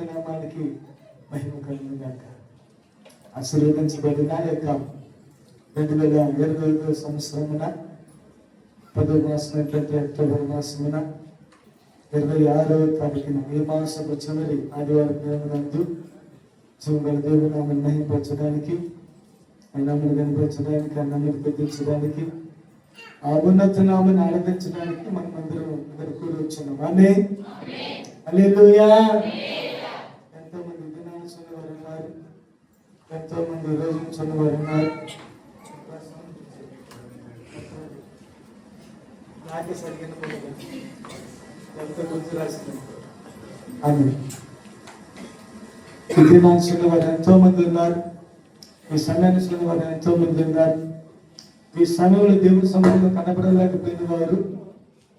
పరిశుద్ధ నామానికి మహిమ కలుగును గాక. ఆశీర్వదించబడిన యొక్క 2025 సంవత్సరమున 10వ మాసమైనటువంటి అక్టోబర్ మాసమున 26వ తారీఖున ఈ మాసపు చివరి ఆదివారం నందు జీవగల దేవుని నామమును మహిమపరచడానికి, ఆయన నామమును కనపరచడానికి, ఆయన నామమును పెంచడానికి, ఆ ఉన్నత నామమును ఆరాధించడానికి మనం అందరం ఇక్కడ కూడి వచ్చున్నాం. ఆమేన్. హల్లెలూయా. ఎంతో మంది దినాల్సిన వారు ఉన్నారు, ఎంతో మంది రోజున వారు ఉన్నారు. నాకే సరిగ్గా ఎంతో గుర్తు రాసింది. ఆమేన్. ఈ దినాల్సిన వారు ఎంతో మంది ఉన్నారు, ఈ సమయాన్ని వారు ఎంతో మంది ఉన్నారు. ఈ సమయంలో దేవుని సమయంలో కనపడలేకపోయిన వారు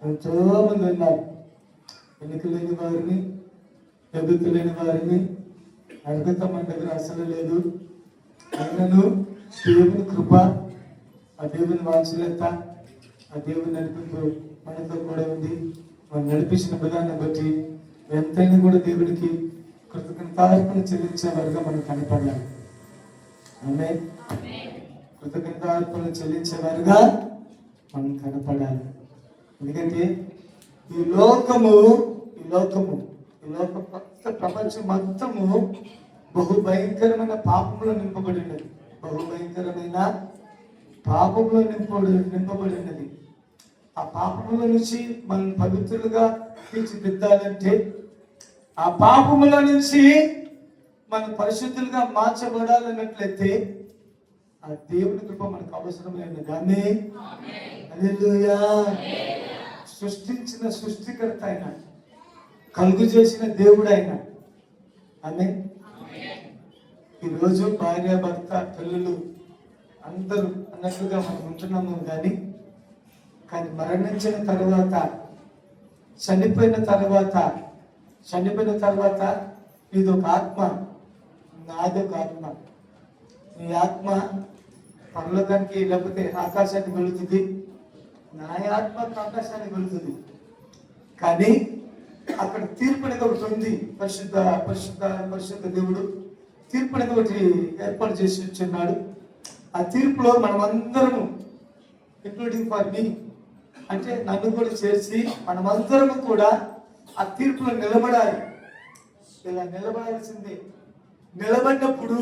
ఎంతో మంది ఉన్నారు. ఎన్నిక లేని వారిని, ఎదుగు లేని వారిని అర్హత మన దగ్గర అసలు లేదు. అయినను దేవుని కృప, ఆ దేవుని వాత్సల్యత, ఆ దేవుని నడిపింపు మనతో కూడా ఉంది. మనం నడిపించిన విధానం బట్టి ఎంతైనా కూడా దేవుడికి కృతజ్ఞతార్పణ చెల్లించే వారుగా మనం కనపడాలి. ఆమేన్. కృతజ్ఞతార్పణ చెల్లించేవారుగా మనం కనపడాలి. ఎందుకంటే ఈ లోకము ప్రపంచం మొత్తము బహు భయంకరమైన పాపంలో నింపబడినది. నింపబడినది. ఆ పాపముల నుంచి మనం పవిత్రులుగా తీర్చిదిద్దాలంటే, ఆ పాపముల నుంచి మనం పరిశుద్ధులుగా మార్చబడాలన్నట్లయితే ఆ దేవుని కృప మనకు అవసరమైనది. ఆమేన్. హల్లెలూయా. సృష్టించిన సృష్టికర్త అయిన, కలుగు చేసిన దేవుడు అయిన. ఆమేన్. ఈరోజు భార్య, భర్త, పిల్లలు అందరూ అన్నట్లుగా మనం ఉంటున్నాము. కానీ మరణించిన తర్వాత, చనిపోయిన తర్వాత ఇదొక ఆత్మ, నాదొక ఆత్మ. నీ ఆత్మ పరలోకానికి లేకపోతే ఆకాశానికి వెళుతుంది, నా ఆత్మ ఆకాశానికి వెళుతుంది. కానీ అక్కడ తీర్పు అనేది ఒకటి ఉంది. పరిశుద్ధ దేవుడు తీర్పు అనేది ఒకటి ఏర్పాటు చేసి వచ్చున్నాడు. ఆ తీర్పులో మనమందరము, ఇంక్లూడింగ్ ఫర్ మీ, అంటే నన్ను కూడా చేసి మనమందరము కూడా ఆ తీర్పులో నిలబడాలి. ఇలా నిలబడాల్సిందే. నిలబడినప్పుడు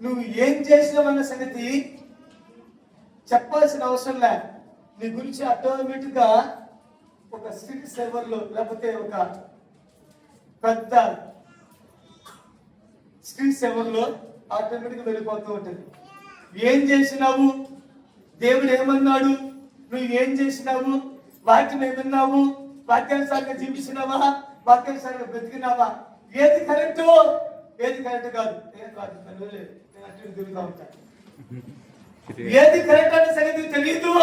నువ్వు ఏం చేసినావన్న సంగతి చెప్పాల్సిన అవసరం లే. నీ గురించి ఆటోమేటిక్ గా ఒక స్క్రీన్ సేవర్ లో లేకపోతే ఒక పెద్ద స్క్రీన్ సేవర్ లో ఆటోమేటిక్ వెళ్ళిపోతూ ఉంటుంది. ఏం చేసినావు, దేవుడు ఏమన్నాడు, నువ్వు ఏం చేసినావు, వాక్యం ఏమన్నావు, వాక్యానుసారంగా జీవించినావా, వాక్యానుసారంగా బ్రతికినావా, ఏది కరెక్ట్ ఏది కరెక్ట్ కాదు, తిరుగుతూ ఉంటా. ఏది కరెక్ట్ అనే సంగతి తెలియదు,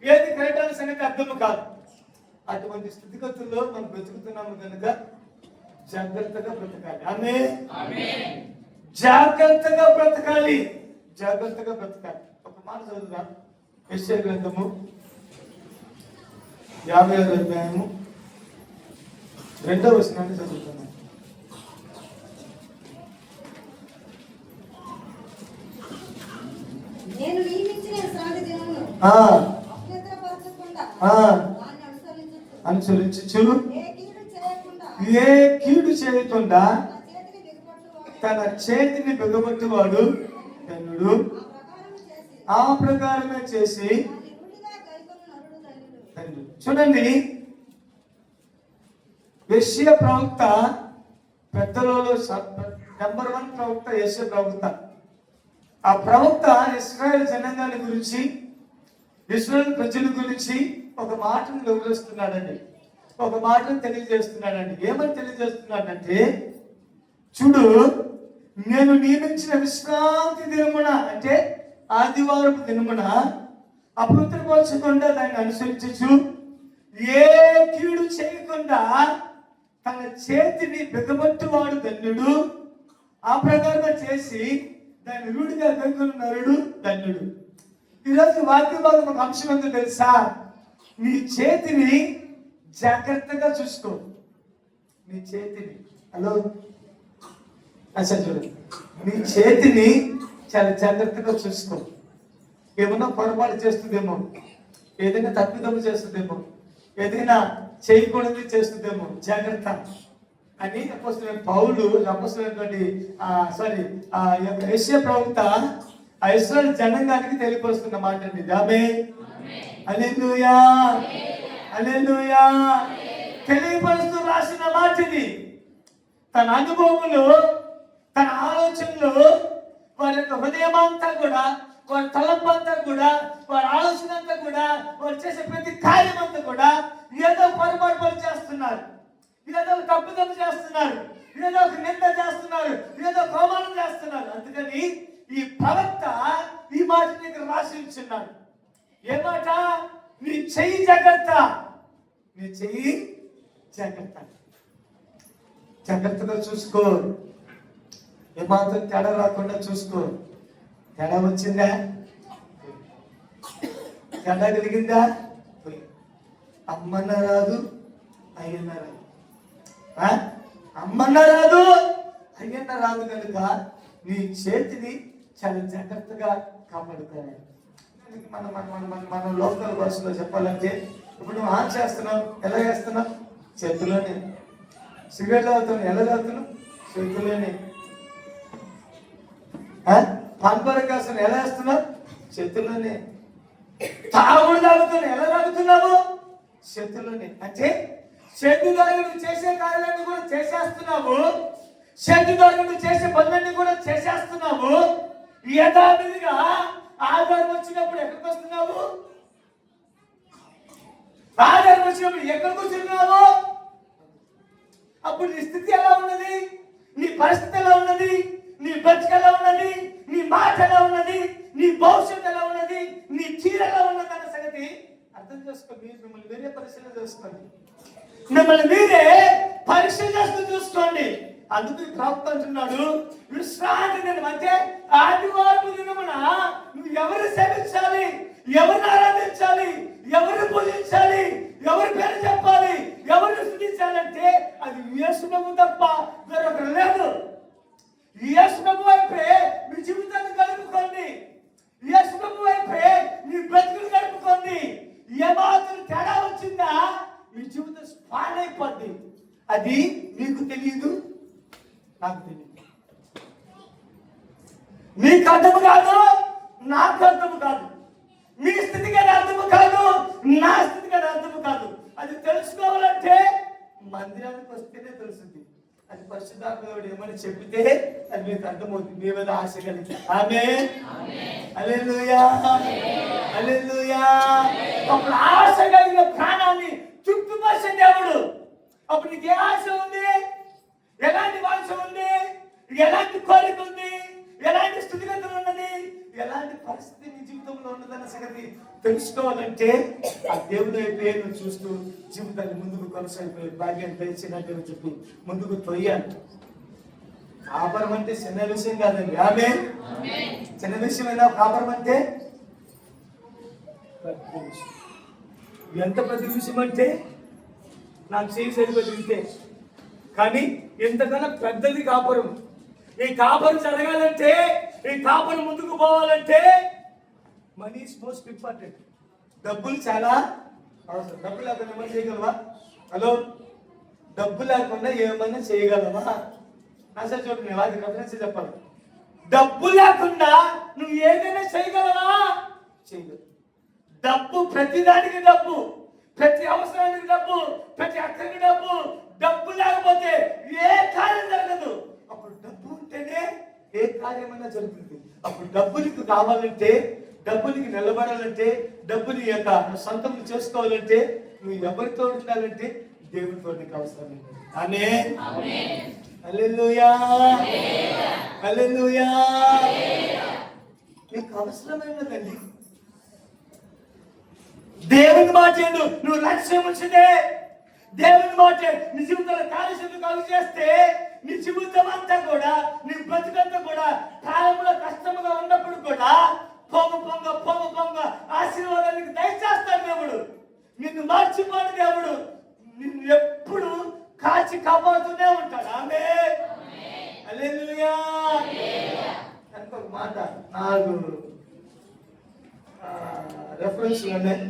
ఏది కరెక్ట్ అనే సంగతి అర్థం కాదు. అటువంటి స్థితిగతుల్లో మనం బ్రతుకుతున్నాము కనుక జాగ్రత్తగా బ్రతకాలి. ఆమేన్. జాగ్రత్తగా బ్రతకాలి. ఒక మాట చదువుదాం. యెషయా గ్రంథము 50వ అధ్యాయము 2వ వచనాన్ని చదువుతున్నాం. నేను నియమించిన శ్రాంతి దినమును అనుసరించు, ఏ కీడు చేయకుండా తన చేతిని బిగబట్టువాడు ధన్యుడు. ఆ ప్రకారమే చేసి చూడండి. యెషయా ప్రవక్త పెద్దలలో నెంబర్ 1 ప్రవక్త యెషయా ప్రవక్త. ఆ ప్రవక్త ఇశ్రాయేల్ జనాంగాన్ని గురించి, ఇశ్రాయేల్ ప్రజల గురించి ఒక మాటను వివరిస్తున్నాడండి, ఒక మాటను తెలియజేస్తున్నాడండి. ఏమని తెలియజేస్తున్నాడంటే, చూడు, నేను నియమించిన విశ్రాంతి దినమున, అంటే ఆదివారపు దినమున అపవిత్రపరచకుండా దాన్ని అనుసరించు, ఏ కీడు చేయకుండా తన చేతిని బిగబట్టువాడు ధన్యుడు. ఆ ప్రకారంగా చేసి దాన్ని రూఢిగా కనుగొన్న నరుడు ధన్యుడు. ఈరోజు వాక్య భాగం ఒక అంశం ఏంటో తెలుసా? నీ చేతిని జాగ్రత్తగా చూసుకో. నీ చేతిని హలో అసలు చూడండి, నీ చేతిని చాలా జాగ్రత్తగా చూసుకో. ఏమన్నా పొరపాటు చేస్తుందేమో, ఏదైనా తప్పిదము చేస్తుందేమో, ఏదైనా చేయకూడదు చేస్తుందేమో, జాగ్రత్త అని అపోస్తలుడైన పౌలు అపోస్తలుడైనటువంటి యేషయా ప్రవక్త ఆ ఇశ్రాయేలు జనాంగానికి తెలియపరుస్తున్న మాట అండి. ఆమేన్, హల్లెలూయా, హల్లెలూయా. తెలియపరుస్తూ రాసిన మాట ఇది. తన అనుభవములు, తన ఆలోచనలు, వారి యొక్క హృదయమంతా కూడా, వారి తలంపంతా కూడా, వారి ఆలోచన అంతా కూడా, వారు చేసే ప్రతి కార్యం అంతా కూడా ఏదో పొరపాటు పని చేస్తున్నారు, ఏదో తప్పుదమ్ము చేస్తున్నారు, ఏదో ఒక నింద చేస్తున్నారు, ఏదో కోమానం చేస్తున్నారు. అందుకని ఈ ప్రవక్త ఈ మాట దగ్గర రాసి ఇచ్చున్నాడు. ఏ మాట? నీ చెయ్యి జాగ్రత్త, నీ చెయ్యి జాగ్రత్త, జాగ్రత్తగా చూసుకో. ఏమాత్రం తేడా రాకుండా చూసుకో. తేడా వచ్చిందా? తేడా కలిగిందా? అమ్మన్న రాదు, అయ్యన్న రాదు. అమ్మన్న రాదు, అయ్యన్న రాదు కనుక నీ చేతిని చాలా జాగ్రత్తగా కాపాడుకోవాలి. మన మన మన మన మన లోకల్ భాషలో చెప్పాలంటే, ఇప్పుడు నువ్వు ఆన్ చేస్తున్నావు, ఎలా చేస్తున్నావు? చేతిలోనే. సిగరెట్ తాగుతున్నావు, ఎలా తాగుతున్నావు? చేతిలోనే. పాన్పరకాసం ఎలా వేస్తున్నావు? చేతుల్లోనే. తాగుడు తాగుతున్నావు, ఎలా తాగుతున్నావు? చేతుల్లోనే. అంటే చేతి ద్వారా నువ్వు చేసే కార్యాలన్నీ కూడా చేసేస్తున్నావు, చేతి ద్వారా నువ్వు చేసే పనులన్నీ కూడా చేసేస్తున్నావు. యథావిధిగా ఆధారం వచ్చినప్పుడు ఎక్కడికి వస్తున్నావు? ఆధారం వచ్చినప్పుడు ఎక్కడికి వస్తున్నావు? అప్పుడు నీ స్థితి ఎలా ఉన్నది? నీ పరిస్థితి ఎలా ఉన్నది? నీ బతుకు ఎలా ఉన్నది? నీ మాట ఎలా ఉన్నది? నీ భవిష్యత్తు ఎలా ఉన్నది? నీ తీరు ఎలా ఉన్నది అన్న సంగతి అర్థం చేసుకో. మిమ్మల్ని మీరే పరిశీలన చేసుకోండి, మిమ్మల్ని మీరే పరీక్ష చేస్తూ చూసుకోండి. అందుకు ప్రవక్త అంటున్నాడు, విశ్రాంతి దినం అంటే ఆదివారపు దినమున నువ్వు ఎవరిని సేవించాలి, ఎవరిని ఆరాధించాలి, ఎవరిని పూజించాలి, ఎవరి పేరు చెప్పాలి, ఎవరిని స్తుతించాలంటే అది యేసు ప్రభువు తప్ప వేరొకరు లేదు. యేసు ప్రభువు వైపే మీ జీవితాన్ని గడుపుకోండి, యేసు ప్రభువు వైపే మీ బ్రతుకులు గడుపుకోండి. ఏమాత్రం తేడా వచ్చిందా మీ జీవితం పాడైపోద్ది. అది మీకు తెలియదు, నాకు తెలియదు. మీకు అర్థము కాదు, నాకు అర్థము కాదు. మీ స్థితికి అర్థము కాదు, నా స్థితికి అర్థము కాదు. అది తెలుసుకోవాలంటే మందిరానికి వస్తేనే తెలుస్తుంది. అది పరిశుద్ధాత్ముడు ఏమని చెబితే అది మీకు అర్థమవుతుంది. మీ మీద ఆశ కలిగి. ఆమేన్, హల్లెలూయా, హల్లెలూయా. అప్పుడు ఆశ కలిగిన ప్రాణాన్ని చుట్టుపరిచే దేవుడు. అప్పుడు నీకు ఏ ఆశ ఉంది? ఎలాంటి వాంఛ ఉంది? ఎలాంటి కోరిక ఉంది? ఎలాంటి స్థితిగతులు ఉన్నది? ఎలాంటి పరిస్థితి నీ జీవితంలో ఉన్నదన్న సంగతి తెలుసుకోవాలంటే ఆ దేవుని వైపు చూస్తూ జీవితాన్ని ముందుకు కొనసాగిపోయే భాగ్యాన్ని తెలిసినట్టు చెప్పి ముందుకు తొయ్యాలి. కాపరం అంటే చిన్న విషయం కాదండి. ఆమేన్. చిన్న విషయమైనా కాపరం అంటే ఎంత పెద్ద విషయం అంటే నాకు చేయి సరిపోతే. కానీ ఎంతకన్నా పెద్దది కాపురం. ఈ కాపురం జరగాలంటే, ఈ కాపురం ముందుకు పోవాలంటే మనీ ఈజ్ మోస్ట్ ఇంపార్టెంట్. డబ్బులు చాలా అవసరం. డబ్బు లేకుండా ఏమైనా చేయగలవా? హలో, డబ్బు లేకుండా ఏమైనా చేయగలవా? అసలు చూడండి, నేను వారికి రెఫరెన్స్ చెప్పాలి. డబ్బు లేకుండా నువ్వు ఏదైనా చేయగలవా? చేయగలవు. డబ్బు, ప్రతిదానికి డబ్బు, ప్రతి అవసరానికి డబ్బు, ప్రతి అక్కడికి డబ్బు. డబ్బు లేకపోతే ఏ కార్యం జరగదు. అప్పుడు డబ్బు ఉంటేనే ఏ కార్యమైనా జరుగుతుంది. అప్పుడు డబ్బు నీకు కావాలంటే, డబ్బు నీకు నిలబడాలంటే, డబ్బుని యొక్క సొంతం చేసుకోవాలంటే నువ్వు ఎవరితో ఉండాలంటే దేవునితో నీకు అవసరం. ఆమేన్, హల్లెలూయా, హల్లెలూయా. నీకు అవసరమైనదండి దేవుని మాట. నువ్వు లక్ష్యం ఉంచితే దేవుని మాట నీ జీవితంలో కార్యశక్తి కలుగు చేస్తే నీ జీవితం అంతా కూడా, నీ బ్రతుకంతా కూడా కాలంలో కష్టముగా ఉన్నప్పుడు కూడా పొంగ ఆశీర్వాదానికి దయచేస్తాడు దేవుడు. నిన్ను మర్చిపోడు దేవుడు. నిన్ను ఎప్పుడు కాచి కాపాడుతూనే ఉంటాడు. ఆమేన్. 4 రెఫరెన్స్లు ఉన్నాయి,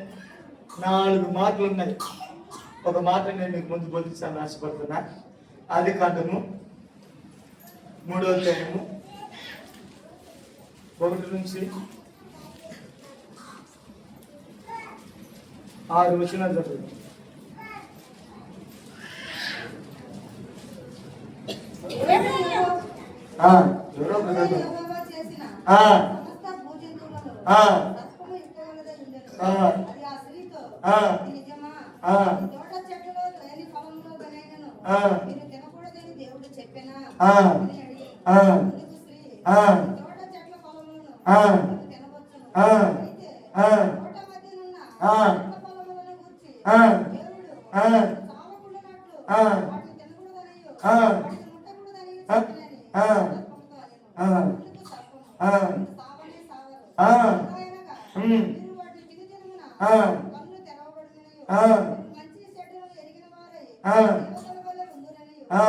4 మాటలు ఉన్నాయి. ఒక మాట నేను మీకు ముందు బోధించాలని ఆశపడుతున్నా. ఆదికాండము 3వ అధ్యాయము 1 నుంచి 6 వచనాలు చదువు. ఎవరో బ్రదర్. యెహోవా చేసిన ఆ సమస్త భూజంతువులలో ఆ సర్పము ఎక్కువగానే ఉండెను. ఆ అది ఆ స్త్రీతో, ఆ ఇది నిజమా? ఆ ఈ తోట చెట్టులో లేని ఫలములో గనైనను ఆ మీరు తినకూడదని దేవుడు చెప్పెనా ఆ అని అడిగి, ఆ అందుకు స్త్రీ, ఆ ఈ తోట చెట్ల ఫలములను ఆ మీరు తినవచ్చును. ఆ అయితే ఆ తోట మధ్యనున్న ఆ చెట్ల ఫలములను గూర్చి ఆ దేవుడు ఆ చావకుండునట్లు ఆ వాటిని తినకూడదనియు ఆ వాటిని ముట్టకూడదనియు చెప్పెనని ఆ సర్పముతో అనెను. ఆ అందుకు సర్పము, ఆ మీరు సావనే సావరు. ఆ ఎలాగనగా ఉమ్ మీరు వాటిని తినుదినమున ఆ కన్నులు తెరవబడుననియు, ఆ మీరు మంచి చెడ్డలను ఎరిగిన వారై ఆ దేవతల వలె ఉందురనియు ఆ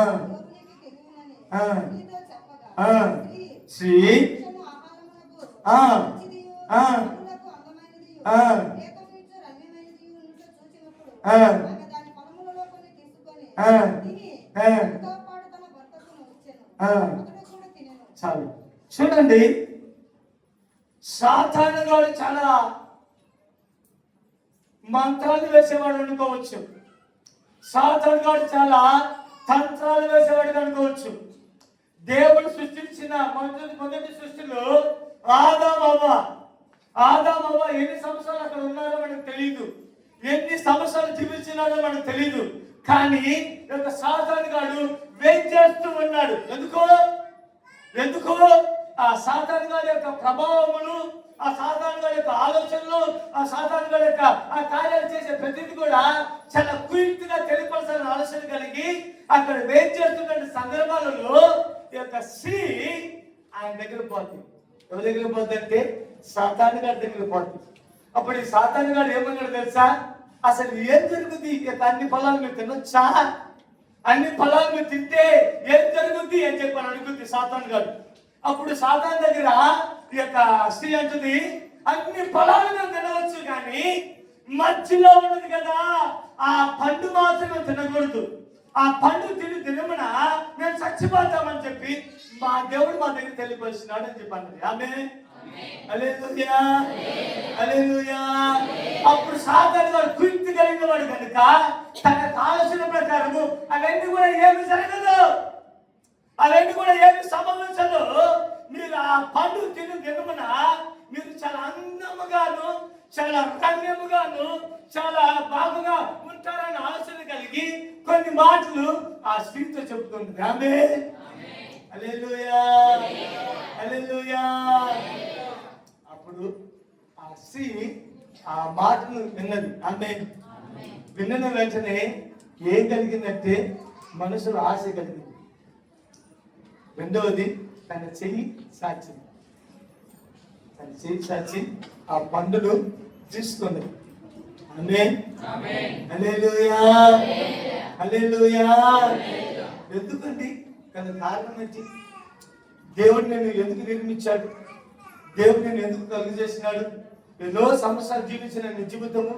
దేవునికి తెలియనని ఆ స్త్రీతో చెప్పగా, ఆ స్త్రీ శ్రీ వృక్షము ఆహారమునకు ఆ మంచిదియు ఆ కన్నులకు అందమైనదియు ఆ లేఖమిచ్చు రమ్యమైనదియు ఉండుట చూచినప్పుడు ఆ ఆమె దాని ఫలములలో కొన్ని తీసుకొని ఆ తిని ఆ ఎంతో పాటు తన భర్తకు ఇచ్చెను. ఆ అతడు కూడా తినెను. చాలు. చూడండి, సాతానుగాడు చాలా మంత్రాలు వేసేవాడు అనుకోవచ్చు, సాతానుగాడు చాలా తంత్రాలు వేసేవాడు అనుకోవచ్చు. దేవుడు సృష్టించిన మొదటి సృష్టిలో ఆదామవ్వ ఎన్ని సంవత్సరాలు అక్కడ ఉన్నారో మనకు తెలియదు, ఎన్ని సంవత్సరాలు జీవించినారో మనకు తెలియదు. కానీ ఒక సాతానుగాడు వెయిట్ చేస్తూ ఉన్నాడు. ఎందుకు ఆ సాతానుగాడి యొక్క ప్రభావములు, ఆ సాతానుగాడి యొక్క ఆలోచనలు, ఆ సాతానుగాడి యొక్క ఆ కార్యాలు చేసే ప్రతిదీ కూడా చాలా క్విక్గా తెలియపరచాలని ఆలోచన కలిగి అక్కడ వెయిట్ చేస్తున్న సందర్భాలలో ఈ యొక్క స్త్రీ ఆయన దగ్గర పోతుంది. ఎవరి దగ్గర పోతుంది అంటే సాతానుగాడి దగ్గర పోతుంది. అప్పుడు ఈ సాతానుగాడు ఏమన్నాడు తెలుసా? అసలు ఏం జరుగుతుంది? ఈ యొక్క అన్ని ఫలాలు మీరు తినొచ్చా? అన్ని ఫలాలు మీరు తింటే ఏం జరుగుద్ది అని చెప్పని అడుగుద్ది సాతానుగాడు. అప్పుడు సాతాను దగ్గర ఈ యొక్క స్త్రీ అంటుంది, అన్ని ఫలాలు మేము తినవచ్చు, కానీ మధ్యలో ఉన్నది కదా ఆ పండు మాత్రం తినకూడదు. ఆ పండు తినమున మేము చచ్చిపోతామని చెప్పి మా దేవుడు మా దగ్గర తెలియపరుస్తున్నాడు అని చెప్పి అన్నది. ఆమె హల్లెలూయా, హల్లెలూయా. అప్పుడు సాతాను వాడు కుయుక్తి కలిగిన వాడు కనుక తన ఆలోచన ప్రకారము అవన్నీ కూడా ఏమి జరగదు, అవన్నీ కూడా ఏమి సంభవించదు. మీరు ఆ పండు తినమున మీరు చాలా అందముగాను, చాలా రమ్యముగాను, చాలా బాగుగా ఉంటారని ఆలోచన కలిగి కొన్ని మాటలు ఆ స్త్రీతో చెప్తుంది. ఆమె హల్లెలూయా, హల్లెలూయా. అప్పుడు ఆ స్త్రీ ఆ మాటను విన్నది. ఆమె విన్న వెంటనే ఏం కలిగిందంటే మనసులో ఆశ కలిగింది. రెండవది తన చెయ్యి సాచింది. తన చెయ్యి సాచి ఆ పండును తీసుకున్నది. ఆమేన్, హల్లెలూయా, హల్లెలూయా. ఎందుకండి? కానీ కారణం ఏంటి? దేవుడు నిన్ను ఎందుకు నిర్మించాడు? దేవుడు నిన్ను ఎందుకు కలుగజేసినాడు? ఎన్నో సంవత్సరాలు జీవించిన నీ జీవితము,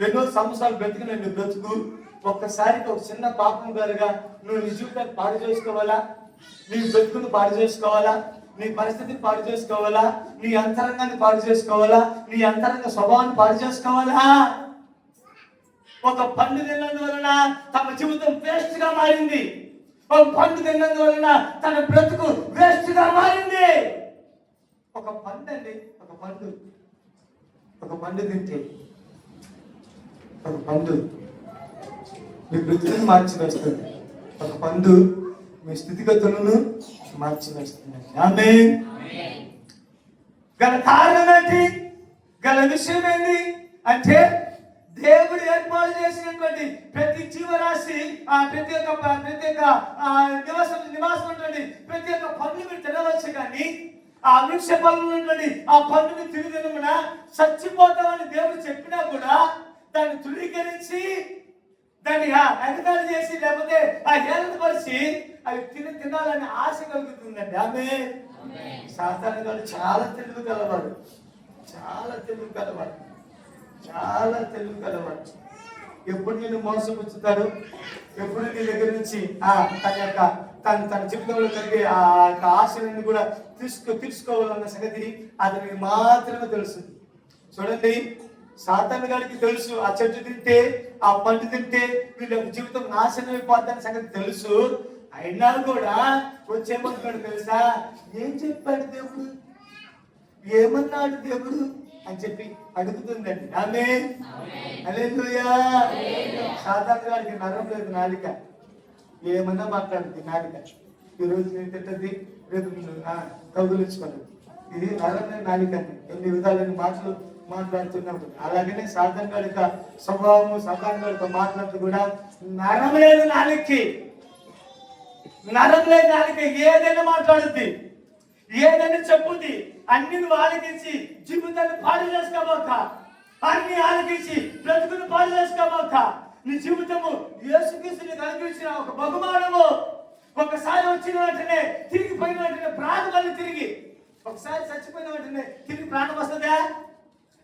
ఎన్నో సంవత్సరాలు బ్రతికిన నీ బ్రతుకు ఒక్కసారికి ఒక చిన్న పాపం గారుగా నువ్వు నీ జీవితాన్ని పాడు చేసుకోవాలా? నీ బ్రతుకును పాడు చేసుకోవాలా? నీ పరిస్థితిని పాడు చేసుకోవాలా? నీ అంతరంగాన్ని పాడు చేసుకోవాలా? నీ అంతరంగ స్వభావాన్ని పాడు చేసుకోవాలా? ఒక పండు తిన్నందువలన తమ జీవితం వేస్ట్ గా మారింది. ఒక పండు తిన్నందువలన తన బ్రతుకు వేస్ట్ గా మారింది. ఒక పండు అండి, ఒక పండు తింటే ఒక పండు మీ బ్రతుకును మార్చి వేస్తుంది. ఒక పండు మీ స్థితిగతులను మార్చి వేస్తుంది. ఆమేన్. గల కారణం ఏంటి? గల విషయం ఏంటి అంటే దేవుడు ఏర్పాటు చేసినటువంటి ప్రతి జీవరాశి ప్రతి ఒక్క నివాసం ఉంటుంది. ప్రతి ఒక్క పండు మీరు తినవచ్చు, కానీ ఆ వృక్ష పండు ఉన్నటువంటి ఆ పండుని తినమున చచ్చిపోతామని దేవుడు చెప్పినా కూడా దాన్ని తృణీకరించి దాన్ని ఎగతాళి చేసి లేకపోతే ఆ హేళనపరిచి అవి తినాలని ఆశ కలుగుతుందండి. ఆమె సాతాను గారు చాలా తెలివి కలవాడు, చాలా తెలివి కలవాడు, చాలా తెలివి కలవాడు. ఎప్పుడు నేను మోసపుచ్చుతాడు, ఎప్పుడు నీ దగ్గర నుంచి తన జీవితంలో కలిగే ఆ యొక్క ఆశలను కూడా తీసుకోవాలన్న సంగతిని అతనికి మాత్రమే తెలుసు. చూడండి, సాతాను గారికి తెలుసు ఆ చెట్టు తింటే, ఆ పండు తింటే వీళ్ళ జీవితం నాశనం అయిపోతుందని సంగతి తెలుసు. అయినా కూడా వచ్చేమంటున్నాడు తెలుసా? ఏం చెప్పాడు దేవుడు, ఏమన్నాడు దేవుడు అని చెప్పి అడుగుతుందండి. ఆమె హల్లెలూయా. సాతాను గారికి నరం లేదు, నాలిక ఏమన్నా మాట్లాడుతుంది నాలిక. ఈరోజు నేను తింటది, రేపు కౌగులించుకోలేదు. ఇది నరం నాలిక అండి. ఎన్ని విధాలైన మాటలు మాట్లాడుతున్నప్పుడు అలాగనే సాతాను గారి యొక్క స్వభావము, సాతాను గారితో మాట్లాడుతూ కూడా నరం లేదు నాలికి, నరం లేదు నాలిక. ఏదైనా మాట్లాడుద్ది, ఏదైనా చెప్పుద్ది. అన్ని ఆలకించి జీవితాన్ని పాడు చేసుకోబోక, అన్ని ఆలకించి బ్రతుకుని పాడు చేసుకోబోక. నీ జీవితము యేసుక్రీస్తుని కనిపించిన ఒక బహుమానము. ఒకసారి వచ్చిన వెంటనే తిరిగిపోయిన వెంటనే ప్రాణం మళ్ళీ తిరిగి, ఒకసారి చచ్చిపోయిన వెంటనే తిరిగి ప్రాణం వస్తుందా?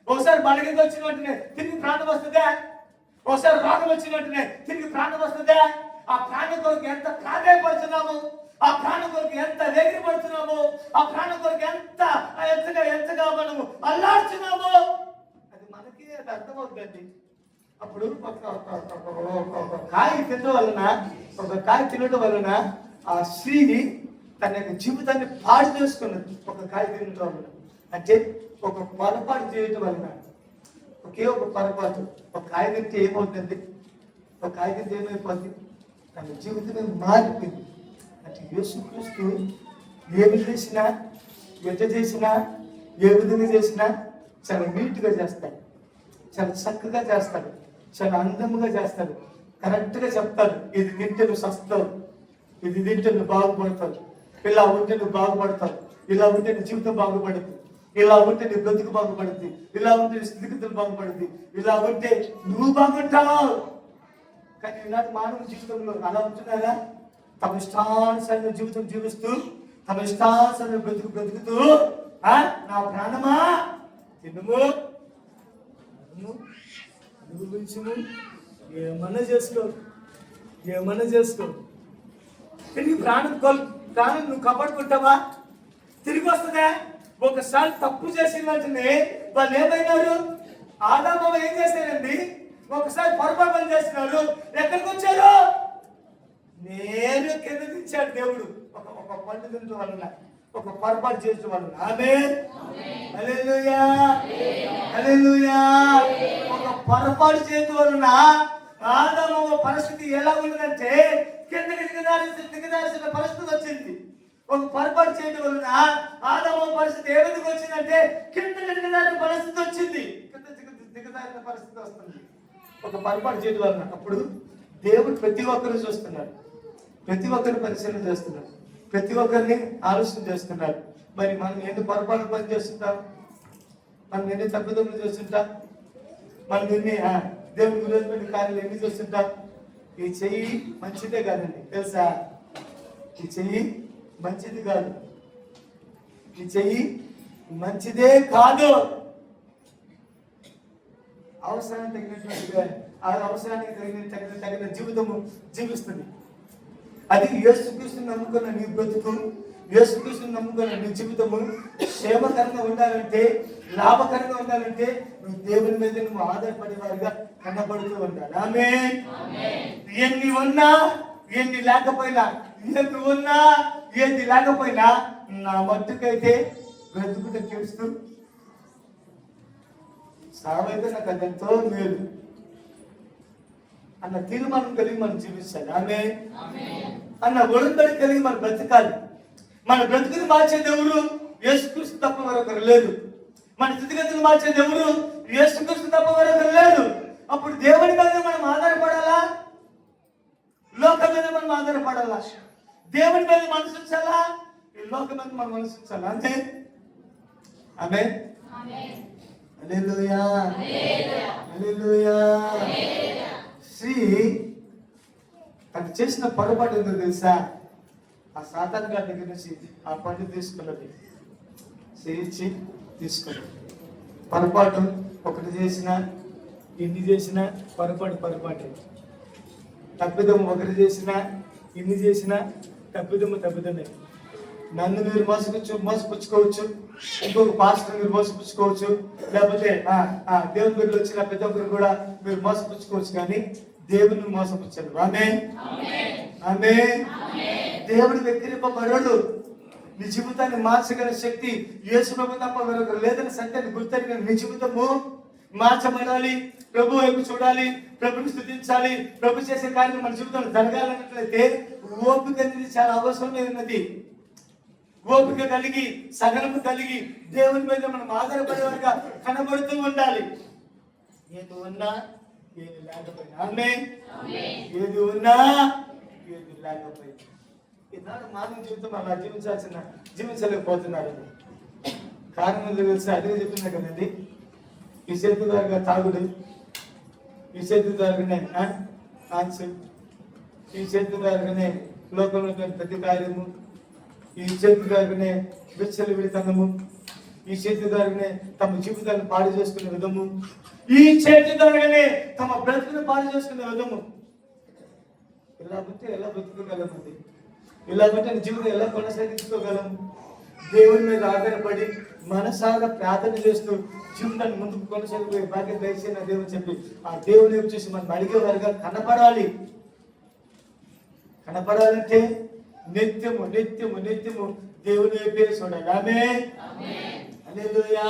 ఒకసారి బలగీత వచ్చిన వెంటనే తిరిగి ప్రాణం వస్తుందా? ఒకసారి రోగం వచ్చిన వెంటనే తిరిగి ప్రాణం వస్తుందా? ఆ ప్రాణం కొరకు ఎంత ప్రాధాన్యపడుతున్నాము, ఆ ప్రాణం కొరకు ఎంత వేగిరి పడుతున్నాము, ఆ ప్రాణం కొరకు ఎంతగా మనము అల్లాడుతున్నాము, అది మనకి అది అర్థమవుతుందండి. అప్పుడు ఒక కాయ తినడం వలన ఆ స్త్రీని తన యొక్క జీవితాన్ని పాడు చేసుకున్నది. ఒక కాయ తినడం వలన, అంటే ఒక పొరపాటు చేయటం వలన, ఒకే ఒక పొరపాటు. ఒక కాయ తింటే ఏమవుతుంది? ఒక కాయ తింటే ఏమైపోద్ది? తన జీవితమే మారిపోయింది. అంటే యేసుక్రీస్తు ఏమి చేసినా, ఎంత చేసినా, ఏ విధంగా చేసినా చాలా నీట్గా చేస్తాడు, చాలా చక్కగా చేస్తాడు, చాలా అందంగా చేస్తాడు, కరెక్ట్గా చెప్తాడు. ఇది తింటే నువ్వు సస్తావు, ఇది తింటే నువ్వు బాగుపడతావు, ఇలా ఉంటే నువ్వు బాగుపడతావు, ఇలా ఉంటే నీ జీవితం బాగుపడుతుంది, ఇలా ఉంటే నీ బ్రతుకు బాగుపడుతుంది, ఇలా ఉంటే నీ స్థితిగతులు బాగుపడుతుంది, ఇలా ఉంటే నువ్వు బాగుంటావు. కానీ ఈనాటి మానవ జీవితంలో అలా ఉంటున్నారా? తమ ఇష్టానుసారమైన జీవితం జీవిస్తూ, తమ ఇష్టానుసారమైన బ్రతుకుతూ నా ప్రాణమా తినుము, అనుభవించుము, ఏమన్నా చేసుకో, ఏమన్నా చేసుకో. తిరిగి ప్రాణం నువ్వు కాపాడుకుంటావా? తిరిగి వస్తుందా? ఒకసారి తప్పు చేసిన వెంటనే వాళ్ళు ఏమైనారు? ఆదాము ఏం చేశారండి? ఒకసారి పొరపాటు పని చేస్తున్నారు. ఎక్కడికి వచ్చారు? నేను కింద దించాడు దేవుడు. ఒక పండు తినడం వలన, ఒక పొరపాటు చేయడం వలన. ఆమేన్, హల్లెలూయా, హల్లెలూయా. ఒక పొరపాటు చేయడం వలన ఆదాము పరిస్థితి ఎలా ఉన్నదంటే కిందకి దిగదాల్సిన పరిస్థితి వచ్చింది. ఒక పొరపాటు చేయడం వలన ఆదాము పరిస్థితి ఏ విధంగా వచ్చిందంటే కిందకి దిగదాల్సిన పరిస్థితి వచ్చింది, దిగదాల్సిన పరిస్థితి వస్తుంది ఒక పొరపాటు చేయడం వలన. అప్పుడు దేవుడు ప్రతి ఒక్కరు చూస్తున్నాడు, ప్రతి ఒక్కరిని పరిశీలన చేస్తున్నాడు, ప్రతి ఒక్కరిని ఆలోచన చేస్తున్నాడు. మరి మనం ఎన్ని పొరపాటు పని చేస్తుంటాం, మనం ఎన్ని తప్పుదమ్ములు చేస్తుంటాం, మనం ఎన్ని దేవుని విరోధమైన కార్యాలు ఎన్ని చేస్తుంటాం. ఈ చెయ్యి మంచిదే కాదండి, తెలుసా? ఈ చెయ్యి మంచిది కాదు, ఈ చెయ్యి మంచిదే కాదు. అవసరానికి తగినట్టుగా, ఆ అవసరానికి తగిన జీవితము జీవిస్తుంది. అది యేసుక్రీస్తుని నమ్ముకున్న నీ బ్రతుకు, యేసుక్రీస్తుని నమ్ముకున్న నీ జీవితము క్షేమకరంగా ఉండాలంటే, లాభకరంగా ఉండాలంటే నువ్వు దేవుని మీద నువ్వు ఆధారపడేవారుగా కనబడుతూ ఉండాలి. ఆమేన్. ఎన్ని ఉన్నా ఎన్ని లేకపోయినా, ఏది ఉన్నా ఏది లేకపోయినా నా మట్టుకైతే బ్రతుకుట చేస్తూ సావైతే నాకు అదంతో మేలు అన్న తీర్మానం కలిగి మనం జీవించాలి. ఆమేన్ అన్న ఒడంబడి కలిగి మనం బ్రతకాలి. మన బ్రతుకుని మార్చేది ఎవరు? యేసుక్రీస్తు తప్ప మరొకరు లేదు. మన స్థితిగతులు మార్చేది ఎవరు? యేసుక్రీస్తు తప్ప మరొకరు లేదు. అప్పుడు దేవుని మీద మనం ఆధారపడాలా, లోకం మీద మనం ఆధారపడాలా? దేవుని మీద మనసు ఉంచాలా, ఈ లోకం మీద మనం మనసు ఉంచాలా? అంతే. ఆమేన్, హల్లెలూయా, హల్లెలూయా. స్త్రీ తను చేసిన పొరపాటు ఏంటో తెలుసా? ఆ సాతాన్ గారి దగ్గర నుంచి ఆ పండు తీసుకున్నది, చేయించి తీసుకున్నది. పొరపాటు ఒకటి చేసినా, ఇన్ని చేసినా పొరపాటే. తప్పిదము ఒకటి చేసినా, ఇన్ని చేసినా తప్పిదమే. నన్ను మీరు మోసపుచ్చుకోవచ్చు, ఇంకొక పాస్టర్ మీరు మోసపుచ్చుకోవచ్చు, లేకపోతే దేవుని దగ్గర వచ్చిన పెద్ద ఒక్కరు కూడా మీరు మోసపుచ్చుకోవచ్చు, కానీ దేవుని మోసపుచ్చారు. ఆమె దేవుడు వెక్కిరింపబడడు. నీ జీవితాన్ని మార్చగల శక్తి యేసు ప్రభు తప్ప మరొకరు లేదని సత్యాన్ని గుర్తెరిగిన నీ జీవితము మార్చబడాలి. ప్రభు వైపు చూడాలి, ప్రభుని స్తుతించాలి. ప్రభు చేసే కార్యం మన జీవితంలో జరగాలన్నట్లయితే ఓపిక అనేది చాలా అవసరమే ఉన్నది. ఓపిక కలిగి, సహనము కలిగి, దేవుని మీద మనం ఆధారపడేవారుగా కనబడుతూ ఉండాలి. ఏది ఉన్నా ఏది లేకపోయినా, ఏది ఉన్నా ఏది లేకపోయినా. ఈనాడు మానవ జీవితం అలా జీవించలేకపోతున్నారు. కారణం తెలిసి అదే చెప్తున్నా కదండి. ఈ చేతి ద్వారా తాగుడు, ఈ చేతి ద్వారానే ఈ చేతి ద్వారానే లోకంలో ప్రతి కార్యము, ఈ చేతి ద్వారానే విచ్చలు విడితనము, ఈ చేతి ద్వారానే తమ జీవితాన్ని పాడు చేసుకునే విధము, ఈ చేతి ద్వారానే తమ బ్రతుకును పాడు చేసుకునే విధము. ఇలా బట్టి ఎలా బ్రతుకోగలమండి? ఇలా బట్టి జీవితం ఎలా కొనసాగించుకోగలం? దేవుని మీద ఆధారపడి మనసారా ప్రార్థన చేస్తూ జీవితాన్ని ముందుకు కొనసాగిపోయే భాగ్యం దయచేసిన దేవుని చెప్పి ఆ దేవుని వైపు చూసి మనం అడిగేవారుగా కనపడాలంటే నిత్యము దేవుని వైపే చూడాలి. ఆమేన్. హల్లెలూయా.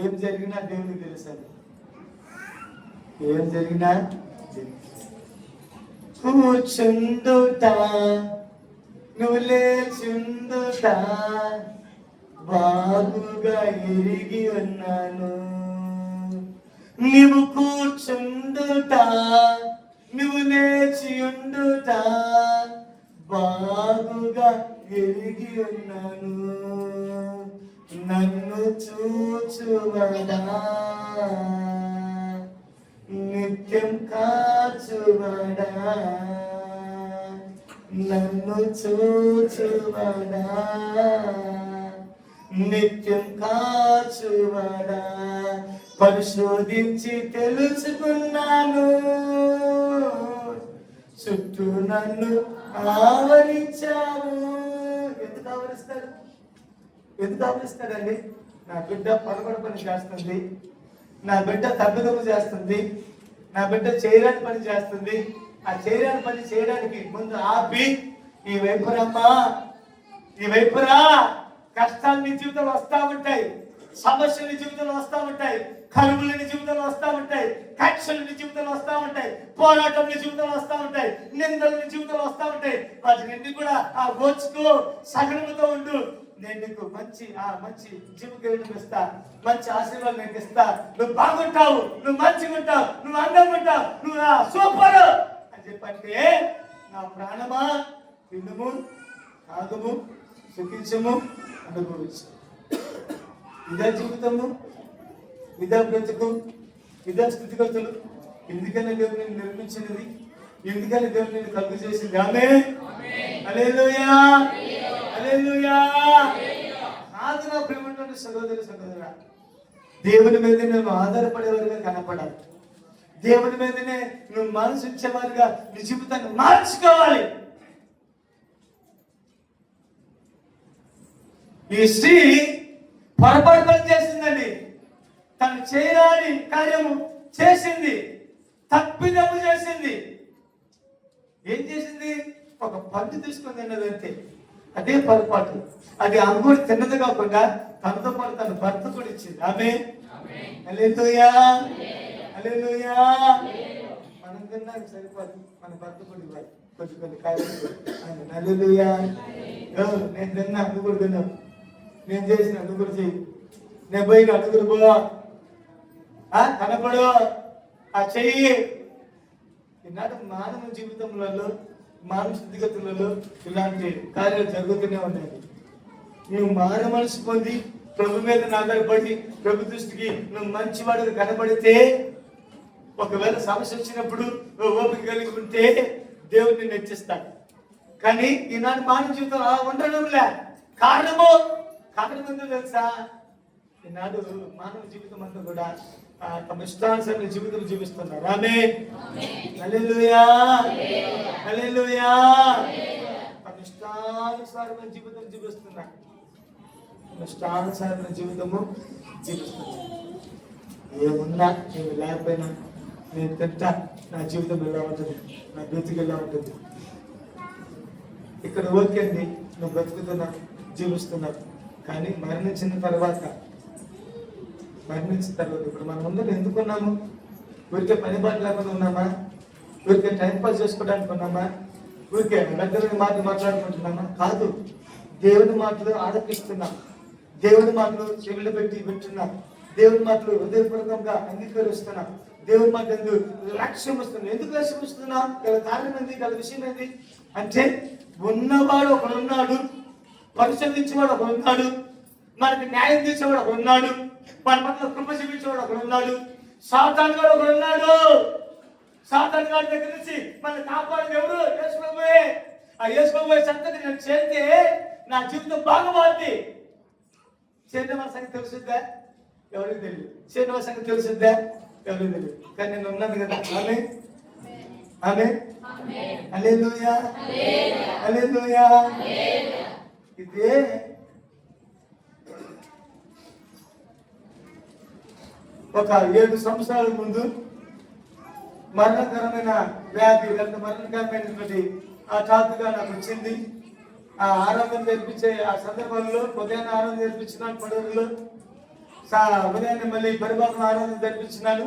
ఏం జరిగినా దేవునికి తెలుసండి. ఏం జరిగినా కూర్చుందుట, నువ్వు లేచుందుట బాగుగా ఎరిగి ఉన్నాను. నీవు కూర్చుందుట, నువ్వు లేచి ఉండుట బాగుగా ఎరిగి ఉన్నాను. నన్ను చూచువడా, నిత్యం కాచువడా, నన్ను చూచువడా, నిత్యం కాచువడా. పరిశోధించి తెలుసుకున్నాను, చుట్టూ నన్ను ఆవరించావు. ఎందుకు ఆవరిస్తాడండి? నా బిడ్డ పొరపాటు పని చేస్తుంది, నా బిడ్డ తప్పిదము చేస్తుంది, నా బిడ్డ చేయరాని పని చేస్తుంది. ఆ చేయరాని పని చేయడానికి ముందు ఆపి, ఈ వైపురమ్మా, ఈ వైపురా. కష్టాలు నీ జీవితంలో వస్తా ఉంటాయి, సమస్యలు నీ జీవితంలో వస్తా ఉంటాయి, కరువులు నీ జీవితంలో వస్తా ఉంటాయి, కక్షలు నీ జీవితంలో వస్తా ఉంటాయి, పోరాటం నీ జీవితంలో వస్తా ఉంటాయి, నిందలు నీ జీవితంలో వస్తా ఉంటాయి. వాటిని కూడా ఆ ఓర్చుకో, సహనముతో ఉండు. నేను నీకు మంచి జీవితం ఇస్తా, మంచి ఆశీర్వాదం నీకు ఇస్తా. నువ్వు బాగుంటావు, నువ్వు మంచిగా ఉంటావు, నువ్వు అందంగా ఉంటావు, నువ్వు సూపర్ అని చెప్పంటే, నా ప్రాణమా తినుము, తాగుము, సుఖించము, అనుభవించు. ఇదే జీవితము, ఇదే బ్రతుకు, ఇదే స్థితిగతులు. ఎందుకని దేవుడు నేను నిర్మించినది, ఎందుకని దేవుడు నేను కలుగు చేసింది. ఆమేన్. హల్లెలూయా. హల్లెలూయా. కాదు నా ప్రియమైన సహోదరుడా, దేవుని మీద నేను ఆధారపడేవారుగా కనపడాలి. దేవుని మీదనే నువ్వు మనసు ఇచ్చేవారుగా నీ జీవితాన్ని మార్చుకోవాలి. ఈ స్త్రీ పొరపాటు పని చేసిందండి. తను చేయరాని కార్యము చేసింది, తప్పిదము చేసింది. ఏం చేసింది? ఒక పండు తీసుకొని తిన్నది అంతే. అదే పొరపాటు. అది ఆమె కూడా తిన్నది కాకుండా తనతో పాటు తన భర్త కూడా ఇచ్చింది. ఆమేన్. హల్లెలూయా. హల్లెలూయా. మనం తిన్నాక సరిపోదు, మన భర్త కూడా ఇవ్వాలి కొన్ని కాయలు. హల్లెలూయా. నేను తిన్నా, నువ్వు కూడా తిన్నావు. నేను చేసిన నువ్వు కూడా చెయ్యి. నేను పోయిన అడుగురు పో, కనపడు, ఆ చెయ్యి. ఈనాడు మానవ జీవితంలో, మానవ స్థితిగతులలో ఇలాంటి కార్యాలు జరుగుతూనే ఉన్నాయి. నువ్వు మారు మనసు పొంది ప్రభు మీద ఆధారపడి ప్రభు దృష్టికి నువ్వు మంచివాడిగా కనబడితే, ఒకవేళ సమస్య వచ్చినప్పుడు నువ్వు ఓపిక కలిగి ఉంటే దేవుడు నిన్ను హెచ్చిస్తాడు. కానీ ఈనాడు మానవ జీవితం ఉండడంలే. కారణం ఏందో తెలుసా? ఈనాడు మానవ జీవితం అంతా కూడా తమ ఇష్టానుసారమైన జీవితం జీవిస్తున్నారు. ఆమేన్, హల్లెలూయా, హల్లెలూయా. తమ ఇష్టానుసారమైన జీవితం జీవిస్తున్నారు. తమ ఇష్టానుసారమైన జీవితము జీవిస్తున్నారు. ఏమున్నా నేను లేకపోయినా నేను తింటా, నా జీవితం ఎలా ఉంటుంది, నా బ్రతికి ఎలా ఉంటుంది. ఇక్కడ ఓకే అండి, నువ్వు బ్రతుకుతున్నా, జీవిస్తున్నావు. కానీ మరణించిన తర్వాత ఇప్పుడు మనం ముందర ఎందుకున్నాము? ఊరికే పని పాట లేకుండా ఉన్నామా? ఊరికే టైం పాస్ చేసుకోవడానికి ఉన్నామా? ఊరికే దగ్గర మాటలు మాట్లాడుకుంటున్నామా? కాదు. దేవుని మాటలు ఆలకిస్తున్నాం, దేవుని మాటలు చెవులు పెట్టి వింటున్నాం, దేవుని మాటలు హృదయపూర్వకంగా అంగీకరిస్తున్నాం, దేవుని మాట ఎందుకు లక్ష్యం వస్తున్నాం. ఎందుకు లక్ష్యం వస్తున్నాం? గల కారణం ఏంది? గల విషయం ఏంది అంటే, ఉన్నవాడు ఒకడున్నాడు, పరిశోధించేవాడు ఒకడున్నాడు, మనకి న్యాయం తీసేవాడు ఒకడున్నాడు, మన పట్ల కృప చూపించేవాడు ఒకడున్నాడు, సాతాను గాడు ఒకడున్నాడు. సాతాను గాడి దగ్గర నుంచి మన కాపాడు ఎవరు? యేసు ప్రభువే. ఆ యేసు ప్రభువే సంతతి నేను చేరితే నా జీవితం బాగా మారింది. చేరిన మన సంగతి తెలుసుద్దా? ఎవరికి తెలియదు. చేరిన మన సంగతి తెలుసుద్దా? ఎవరికి తెలియదు. కానీ నేను ఉన్నాను కదా. ఆమేన్, ఆమేన్, హల్లెలూయా, హల్లెలూయా. ఇదే ఒక 7 సంవత్సరాల ముందు మరణకరమైన వ్యాధి లేదా మరణకరమైనటువంటి ఆ టాతుగా నాకు వచ్చింది. ఆ ఆరాధన నేర్పించే ఆ సందర్భంలో ఉదయాన్నే ఆరాధన నేర్పించినాను పడూరులో. ఉదయాన్నే మళ్ళీ పరిభాగం ఆరాధన నేర్పించినాను.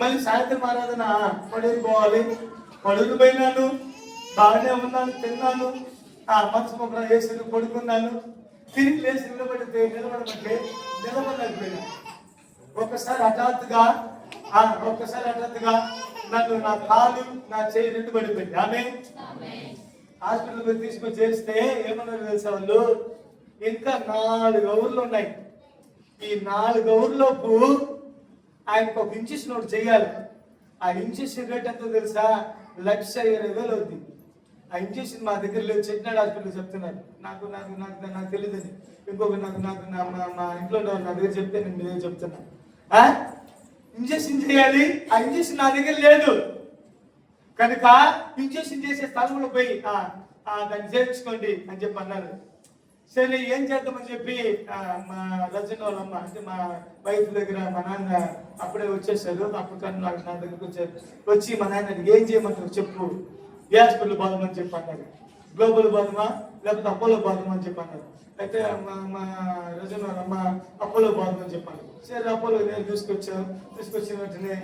మళ్ళీ సాయంత్రం ఆరాధన పడూరు పోవాలి. పడూరు పోయినాను, బాగానే ఉన్నాను, తిన్నాను, ఆ మనసు మొక్కలు వేసి పడుకున్నాను. తిరిగి లేచి నిలబడమంటే నిలబడలేకపోయినా. ఒక్కసారి హఠాత్తుగా నన్ను నా కాలు నా చేయి రెండు పడిపోయింది. ఆమె హాస్పిటల్కి తీసుకొని చేస్తే ఏమన్నారు తెలుసా వాళ్ళు? ఇంకా 4 అవర్లు ఉన్నాయి. ఈ 4 అవర్లోపు ఆయనకు ఒక ఇంజక్షన్ ఒకటి చేయాలి. ఆ ఇంజక్షన్ రేట్ ఎంతో తెలుసా? 1,20,000 అవుతుంది. ఆ ఇంజక్షన్ మా దగ్గర లేదు, చెట్నాడు హాస్పిటల్ చెప్తున్నారు. నాకు నాకు నాకు నాకు తెలియదని ఇంకొక మా ఇంట్లో నా దగ్గర చెప్తే నేను మీ దగ్గర చెప్తున్నా. ఇంజక్షన్ చేయాలి, ఆ ఇంజక్షన్ నా దగ్గర లేదు కనుక ఇంజక్షన్ చేసే స్థలంలో పోయి దాన్ని చేర్చుకోండి అని చెప్పి అన్నారు. సరే ఏం చేద్దామని చెప్పి మా రచన వాళ్ళమ్మ అంటే మా వైఫ్ దగ్గర మా నాన్న అప్పుడే వచ్చేసారు. అప్పుడు కానీ నా దగ్గరకు వచ్చి మా నాన్న ఏం చేయమంటారు చెప్పు, ఏ హాస్పిటల్ బాధమని చెప్పి అన్నారు. గ్లోబల్ బాధమా లేకపోతే అపోలో బాధమా అని చెప్పి అన్నారు. అయితే మా రచన వాళ్ళమ్మ అపోలో బాధమని చెప్పాను. సరే అపోలో నేను తీసుకొచ్చిన వెంటనే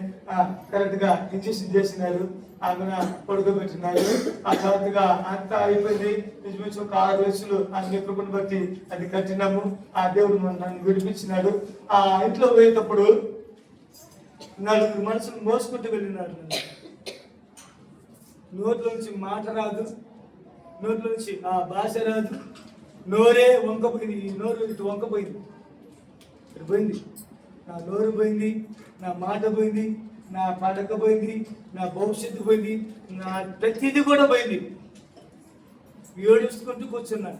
కరెక్ట్గా ఇంజక్షన్ చేసినారు, ఆమె పడుకోబెట్టినారు. ఆ తర్వాతగా అంతా అయిపోయింది. ఇంచుమించు ఒక 6 లక్షలు ఆయన కృపను బట్టి అది కట్టినాము. ఆ దేవుడు నన్ను విడిపించినాడు. ఆ ఇంట్లో పోయేటప్పుడు 4 మనుషులు మోసుకుంటూ వెళ్ళినాడు. నోట్లోంచి మాట రాదు, నోట్లోంచి ఆ భాష రాదు, నోరే వంకపోయింది. ఈ నోరు ఇటు వంకపోయింది, ఇటు పోయింది. నా నోరు పోయింది, నా మాట పోయింది, నా పడక పోయింది, నా భవిష్యత్తు పోయింది, నా ప్రతిదీ కూడా పోయింది. ఏడుచుకుంటూ కూర్చున్నాను.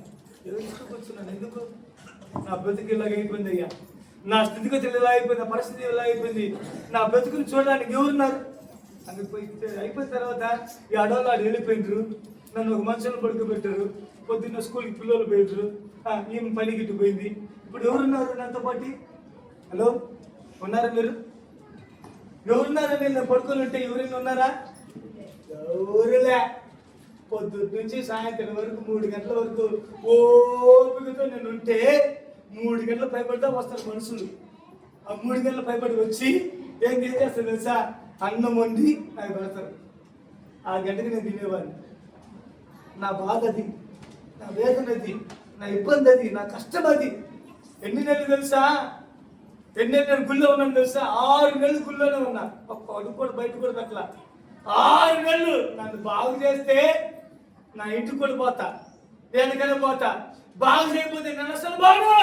ఎందుకు? నా బ్రతుకు ఇలాగ అయిపోయింది అయ్యా, నా స్థితిగతులు ఎలా అయిపోయింది, నా పరిస్థితి ఎలా అయిపోయింది, నా బ్రతుకుని చూడడానికి ఎవరున్నారు అందుకు అయిపోయిన తర్వాత ఈ అడవులు ఆడు వెళ్ళిపోయినారు. నన్ను ఒక మనుషులు పడుకోబెట్టారు. పొద్దున్న స్కూల్కి పిల్లలు పోయారు. ఈమె పనికి ఇటు పోయింది. ఇప్పుడు ఎవరున్నారు నాతో పాటు? హలో, ఉన్నారా మీరు? ఎవరున్నారా? నేను పడుకొని ఉంటే ఎవరైనా ఉన్నారా? ఎవరులే. పొద్దున్న నుంచి సాయంత్రం వరకు 3 గంటల వరకు ఓపికతో నేను ఉంటే 3 గంటల పైబడితే వస్తారు మనుషులు. ఆ 3 గంటల పైబడి వచ్చి ఏం చేస్తారు తెలుసా? అన్నం వండి నాకు పెడతారు. 6 గంటకి నేను తినేవాడిని. నా బాధ అది, నా వేదన అది, నా ఇబ్బంది అది, నా కష్టం అది. ఎన్ని నెలలు తెలుసా? నేను గుళ్ళో ఉన్నాను తెలుసా? 6 నెలలు గుళ్ళోనే ఉన్నా. ఒక్క అడుగు కూడా బయట కూడా పెట్టాల. 6 నెలలు నన్ను బాగు చేస్తే నా ఇంటికి కూడా పోతా, దేనికైనా పోతా. బాగు చేయకపోతే నన్ను అసలు బాగు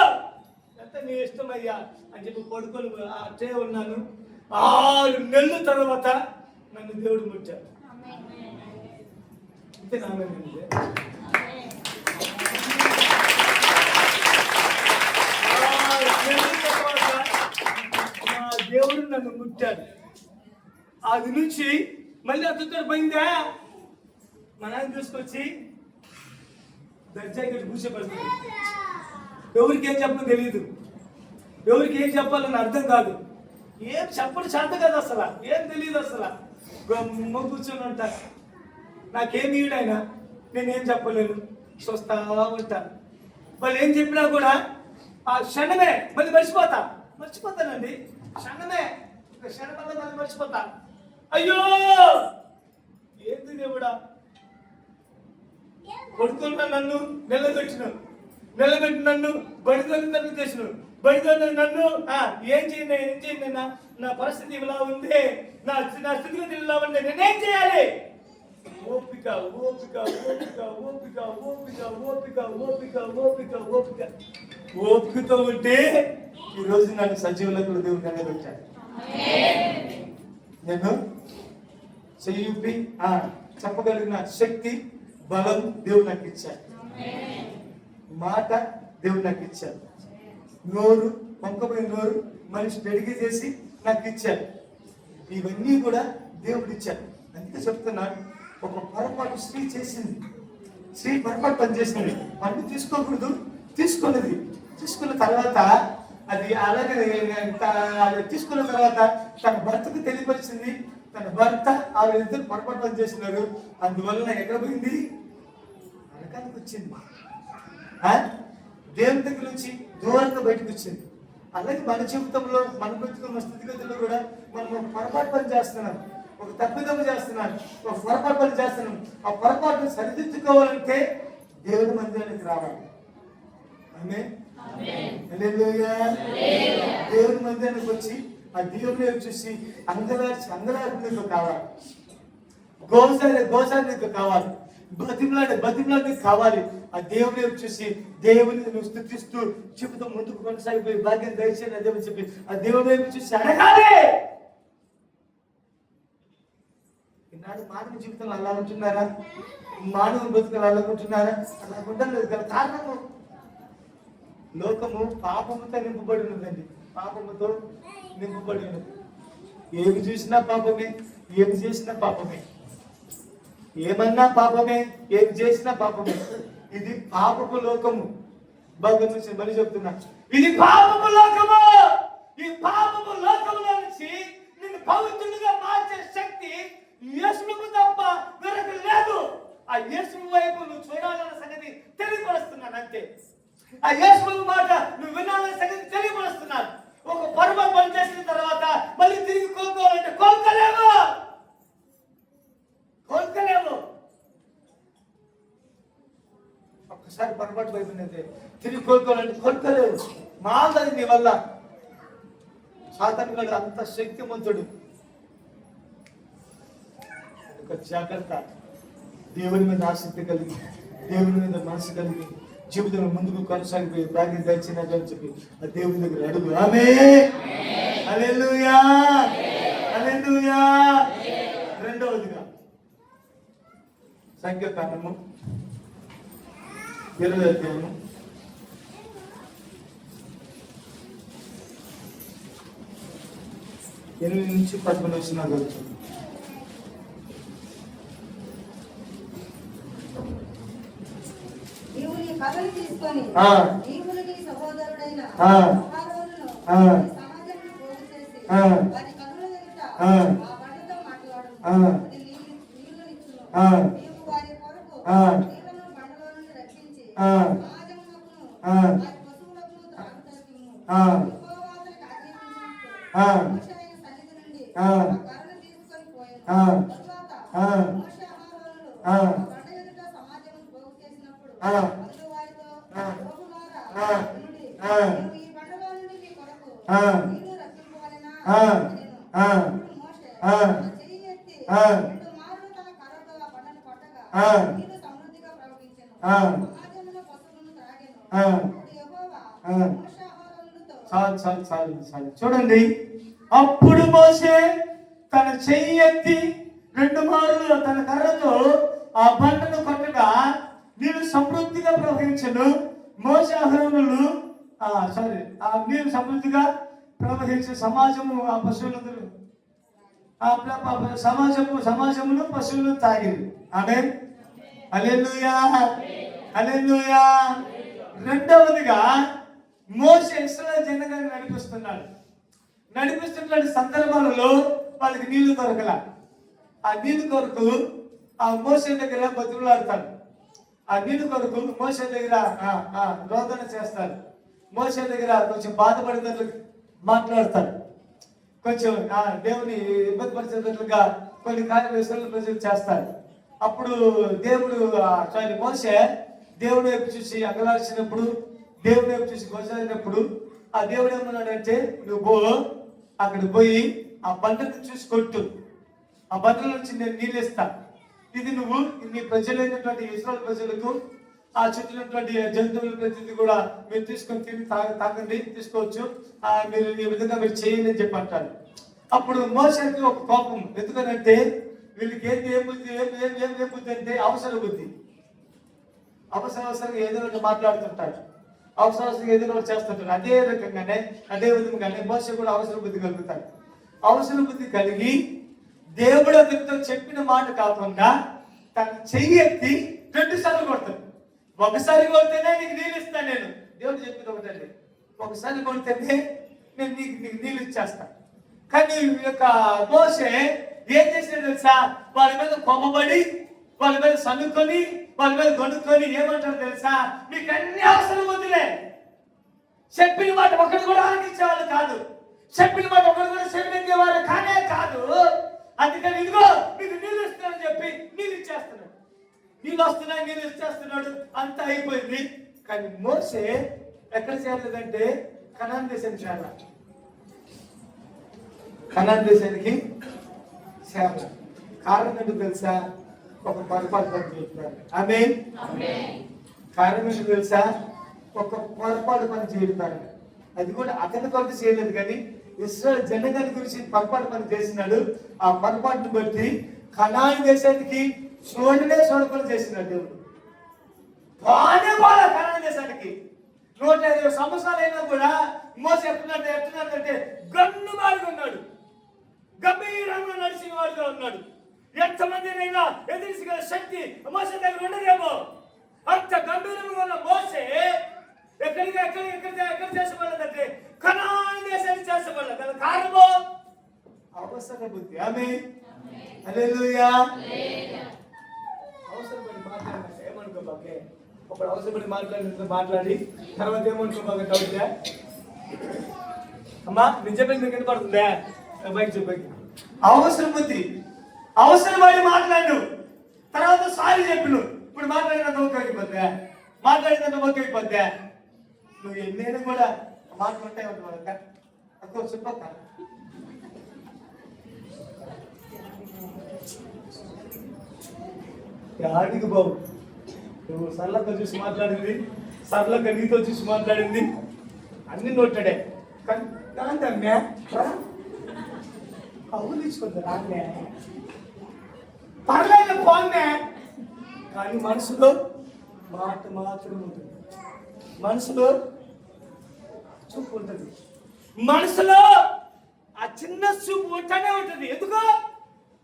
ఎంత నీ ఇష్టం అయ్యా అని చెప్పి పడుకొని అట్టే ఉన్నాను. 6 నెలల తర్వాత నన్ను దేవుడు ముట్టాడు. అంతే నామే దేవుడు నన్ను ముట్టాడు. అది నుంచి మళ్ళీ అతను పోయిందా మా నాన్న తీసుకొచ్చి దర్జా ఇక్కడ కూర్చోబెడుతుంది. ఎవరికి ఏం చెప్పడం తెలియదు, ఎవరికి ఏం చెప్పాలని అర్థం కాదు, ఏం చెప్పడం చేత కాదు, అసలు ఏం తెలియదు, అసలు గమ్మ కూర్చొని ఉంటా. నాకేమి ఈడైనా నేనేం చెప్పలేను, చూస్తా ఉంటా. వాళ్ళు ఏం చెప్పినా కూడా ఆ క్షణమే మళ్ళీ మర్చిపోతానండి. క్షణమే క్షణమల్లా మళ్ళీ మర్చిపోతా. అయ్యో ఏంది దేవుడా, కొడుకున్న నన్ను నిలబెట్టి నన్ను బడితోని నన్ను చేసిన బడితోని నన్ను ఏం చేయండి నా పరిస్థితి ఇలా ఉంది, నా స్థితిగతి ఇలా ఉంది, నేనేం చేయాలి? ఓపిక ఓపిక ఓపిక ఓపిక ఓపిక ఓపిక ఓపిక ఓపిక ఓపిక ఓపికతో ఉంటే ఈరోజు నన్ను సజీవులకు దేవుడు నిలబెట్టాడు. నేను చెయ్యి చెప్పగలిగిన శక్తి, బలం దేవుడు నాకు ఇచ్చాడు. మాట దేవుడు నాకు ఇచ్చాడు. నోరు, పంకపోయిన నోరు మనిషి పెరిగి చేసి నాకు ఇచ్చాడు. ఇవన్నీ కూడా దేవుడు ఇచ్చాడు. అందుకే చెప్తున్నాడు, ఒక పొరపాటు స్త్రీ చేసింది. స్త్రీ పొరపాటు పనిచేసింది, పండు తీసుకోకూడదు, తీసుకున్నది. తీసుకున్న తర్వాత అది అలాగే తీసుకున్న తర్వాత తన భర్తకు తెలియపరిచింది. తన భర్త ఆవిడ పొరపాటు పని చేస్తున్నారు. అందువల్ల ఎక్కడ పోయింది? నరకానికి వచ్చింది. దేవుని దగ్గర నుంచి దూరంగా బయటకు వచ్చింది. అలాగే మన జీవితంలో, మన బ్రతుకున్న స్థితిగతుల్లో కూడా మనం పొరపాటు పని చేస్తున్నాం, ఒక తప్పిదం చేస్తున్నాం, ఒక పొరపాటు పని చేస్తున్నాం. ఆ పొరపాటును సరిదిద్దుకోవాలంటే దేవుడి మందిరానికి రావాలి. దేవుడి మందిరానికి వచ్చి ఆ దేవుని చూసి అంగరాజులకు కావాలి, గోసాలకు కావాలి, బతిమలాడికి కావాలి. ఆ దేవుని చూసి దేవుని నువ్వు స్థుతిస్తూ జీవితం ముందుకు కొనసాగిపోయి భాగ్యం దయచేయండి అదేమని చెప్పి ఆ దేవుని చూసి అడగాలి. ఈనాడు మానవ జీవితంలో అలా ఉంటున్నారా? మానవ బతుకులు అలా ఉంటున్నారా? అలా ఉండలేదు. గల కారణము లోకము పాపముతో నింపబడి ఉన్నదండి. పాపముతో నింపబడి ఉన్నది. ఏమి చూసినా పాపమే, ఏమి చేసినా పాపమే, ఏమన్నా పాపమే, ఏమి చేసినా పాపమే. ఇది పాపపు లోకము. బాగా నుంచి మళ్ళీ చెప్తున్నా, ఇది పాపపు లోకము. ఈ పాపపు లోకములో నుంచి నిన్ను పవిత్రులుగా మార్చే శక్తి యేసుకు తప్ప వేరొకటి లేదు. ఆ యేసు వైపు నువ్వు చూడాలన్న సంగతి తెలియపరుస్తున్నాను అంతే. ఆ యేసు మాట నువ్వు వినాలన్న సంగతి తెలియపరుస్తున్నాను. ఒక పొరపాటు పని చేసిన తర్వాత మళ్ళీ తిరిగి కోలుకోవాలంటే కోలుకోలేము. ఒక్కసారి పొరపాటు అయిపోయిందంటే తిరిగి కోలుకోవాలంటే కోలుకోలేవు. మాల్దని నీ వల్ల. సాతాను గాడు అంత శక్తిమంతుడు. ఒక జాగ్రత్త. దేవుని మీద ఆసక్తి కలిగి, దేవుని మీద మనసు కలిగి జీవితంలో ముందుకు కొనసాగిపోయి భాగ్యం దర్శించాలని చెప్పి ఆ దేవుని దగ్గర అడుగు. ఆమేన్, హల్లెలూయా, హల్లెలూయా. రెండవదిగా సంఖ్యాకాండము 20వ అధ్యాయము 8 నుంచి 11 వచనాలు చదువుతాను. నీవు నీ కర్రను తీసుకొని నీవు నీ సహోదరుడైన అహరోనును సమాజంలో పోగు చేసి వారి కన్నుల ఎదుట ఆ బండతో మాట్లాడును. అది నీళ్లనిచ్చును. నీవు వారి కొరకు నీళ్లను బండలో నుండి రక్షించి సమాజమునకును వారి పశువులకును త్రాగుటకిమ్ము. యెహోవా అతనికి ఆజ్ఞాపించినట్టు మోషే ఆయన సన్నిధి నుండి ఆ కర్రను తీసుకొని పోయెను. తరువాత మోషే అహరోనులు ఆ బండ ఎదుట సమాజమును పోగు చేసినప్పుడు అందులో వారితో ప్రభులారా వినుడి. నీవు ఈ బండలో నుండి మీ కొరకు నీళ్లు రక్షింపవలెనా అనెను. అప్పుడు మోషే తన చెయ్యి ఎత్తి 2 మార్లు తన కర్రతో ఆ బండను కొట్టగా నీళ్లు సమృద్ధిగా ప్రవహించెను. సమాజమున పశువులను త్రాగెను. అప్పుడు యెహోవా మోషే అహరోనులను చాలు చాలు చాలు చాలు. చూడండి, అప్పుడు మోషే తన చెయ్యి ఎత్తి 2 మార్లు తన కర్రతో ఆ బండను కొట్టగా నీరు సమృద్ధిగా ప్రవహించను. మోషే అహరోనులు ఆ నీరు సమృద్ధిగా ప్రవహించే సమాజము ఆ పశువులందరూ సమాజమును పశువులు తాగింది. ఆమేన్. హల్లెలూయా హల్లెలూయా. రెండవదిగా మోషే ఇశ్రాయేలు జనాంగాన్ని నడిపిస్తున్న సందర్భాలలో వాళ్ళకి నీళ్లు దొరకల. ఆ నీళ్లు కొరకు ఆ మోషే దగ్గర బతుకులాడతారు. ఆ నీళ్లు కొరకు మోషే దగ్గర రోదన చేస్తారు. మోషే దగ్గర కొంచెం బాధపడేటట్లు మాట్లాడతారు. కొంచెం దేవుని ఇబ్బంది పరిచేటట్లుగా కొన్ని కార్యక్రమాలు ప్రజలు చేస్తారు. అప్పుడు దేవుడు మోషే దేవుని వైపు చూసి అంగలార్చినప్పుడు, దేవుని వైపు చూసి గొంజాడినప్పుడు ఆ దేవుడు ఏమన్నాడంటే, నువ్వు అక్కడ పోయి ఆ బండను చూసి కొట్టు, ఆ బండల నుంచి నేను నీళ్ళు ఇస్తా. ఇది నువ్వు నీ ప్రజలైనటువంటి ఇశ్రాయేలు ప్రజలకు ఆ చుట్టూనటువంటి జంతువుల ప్రతిదీ కూడా మీరు తీసుకొని తిని తాగండి, తీసుకోవచ్చు, మీరు ఈ విధంగా మీరు చేయండి అని చెప్పి అంటారు. అప్పుడు మోషేకి ఒక కోపం. ఎందుకనంటే వీళ్ళకి ఏం బుద్ధి అంటే అవసర బుద్ధి. అవసరంగా ఏదో ఒకటి మాట్లాడుతుంటారు, అవసరంగా ఏదో ఒకటి చేస్తుంటారు. అదే విధంగానే మోషే కూడా అవసర బుద్ధి కలుగుతారు. అవసర బుద్ధి కలిగి దేవుడు అతనితో చెప్పిన మాట కాకుండా తన చెయ్యి ఎత్తి 2 సార్లు కొడతాడు. ఒకసారి కొడితేనే నీకు నీళ్ళు ఇస్తాను నేను. దేవుడు చెప్పింది ఒకటండి, ఒకసారి కొడితేనే నేను నీకు నీళ్ళు ఇచ్చేస్తాను. కానీ ఈ యొక్క మోషే ఏం చేసినాడు తెలుసా? వాళ్ళ మీద కొమ్మబడి, వాళ్ళ మీద సన్నుకొని, వాళ్ళ మీద గొనుక్కొని ఏమంటారు తెలుసా? మీకు అన్ని అవసరం వద్దులే. చెప్పిన మాట ఒకటి కూడా ఆనందించేవాళ్ళు కాదు, చెప్పిన మాట ఒకటి కూడా చెవినెక్కేవాళ్ళు కానే కాదు. అందుకని ఇదిగో మీకు నీళ్ళు ఇస్తున్నాడని చెప్పి నీళ్ళు ఇచ్చేస్తున్నాడు. నీళ్ళు వస్తున్నాయి, నీళ్ళు ఇచ్చేస్తున్నాడు, అంతా అయిపోయింది. కానీ మోషే ఎక్కడ చేరలేదంటే కనాన్ దేశానికి చేరాల. కనాన్ దేశానికి చేరాల. కారణం ఏంటో తెలుసా? ఒక పొరపాటు పని చేస్తున్నారు. ఆమేన్. కారణం ఏంటో తెలుసా? ఒక పొరపాటు పని చేయుతారు. అది కూడా అతని కొరకు చేయలేదు, కానీ ఇశ్రాయేలు జనాంగాన్ని గురించి పొరపాటు పని చేసినాడు. ఆ పొరపాటును బట్టి కనాను దేశానికి చూడకుండా చేసినాడు దేవుడు. బాగానే బాగా కనాను దేశానికి 150 సంవత్సరాలు అయినా కూడా మోసే ఎట్టున్నాడంటే గన్ను మారిగా ఉన్నాడు, గంభీరంగా నడిచిన వాడుగా ఉన్నాడు. ఎంతమందినైనా ఎదిరించగల శక్తి మోసే దగ్గర ఉండదేమో. అంత గంభీరంగా ఉన్న మోసే ఎక్కడ చేసబడదంటే కనాను దేశాన్ని చేసబడలేదు. దాని కారణము అవసర బుద్ధి. ఆమేన్. హల్లెలూయా. అవసరపడి మాట్లాడినా ఏమనుకోబాకే. ఒకడు అవసరపడి మాట్లాడి తర్వాత ఏమనుకోబాక డౌట్లే. అమ్మా నిజమే మీకు వినపడుతుందా? బైక్ చెప్పి అవసర బుద్ధి. అవసరపడి మాట్లాడు, తర్వాత సారీ చెప్పిను. ఇప్పుడు మాట్లాడినంత ఓకే అయిపోద్దా? మాట్లాడినంత ఓకే అయిపోద్దా? నువ్వు ఎన్నైనా కూడా మాట్లాడుతూ ఉంటావు. అక్కడ చెప్పక్క ఆడికి బాబు, నువ్వు సర్లతో చూసి మాట్లాడింది, సర్లక నీతో చూసి మాట్లాడింది, అన్ని నోటాడే. కానీ దాంతమ్మే కవులు తీసుకుంటారు అన్నే పర్లేదు పోన్నే. కానీ మనసులో మాట మాత్రం ఉంటుంది, మనసులో చూపు ఉంటుంది, మనసులో ఆ చిన్న చూపు ఉంటానే ఉంటుంది. ఎందుకో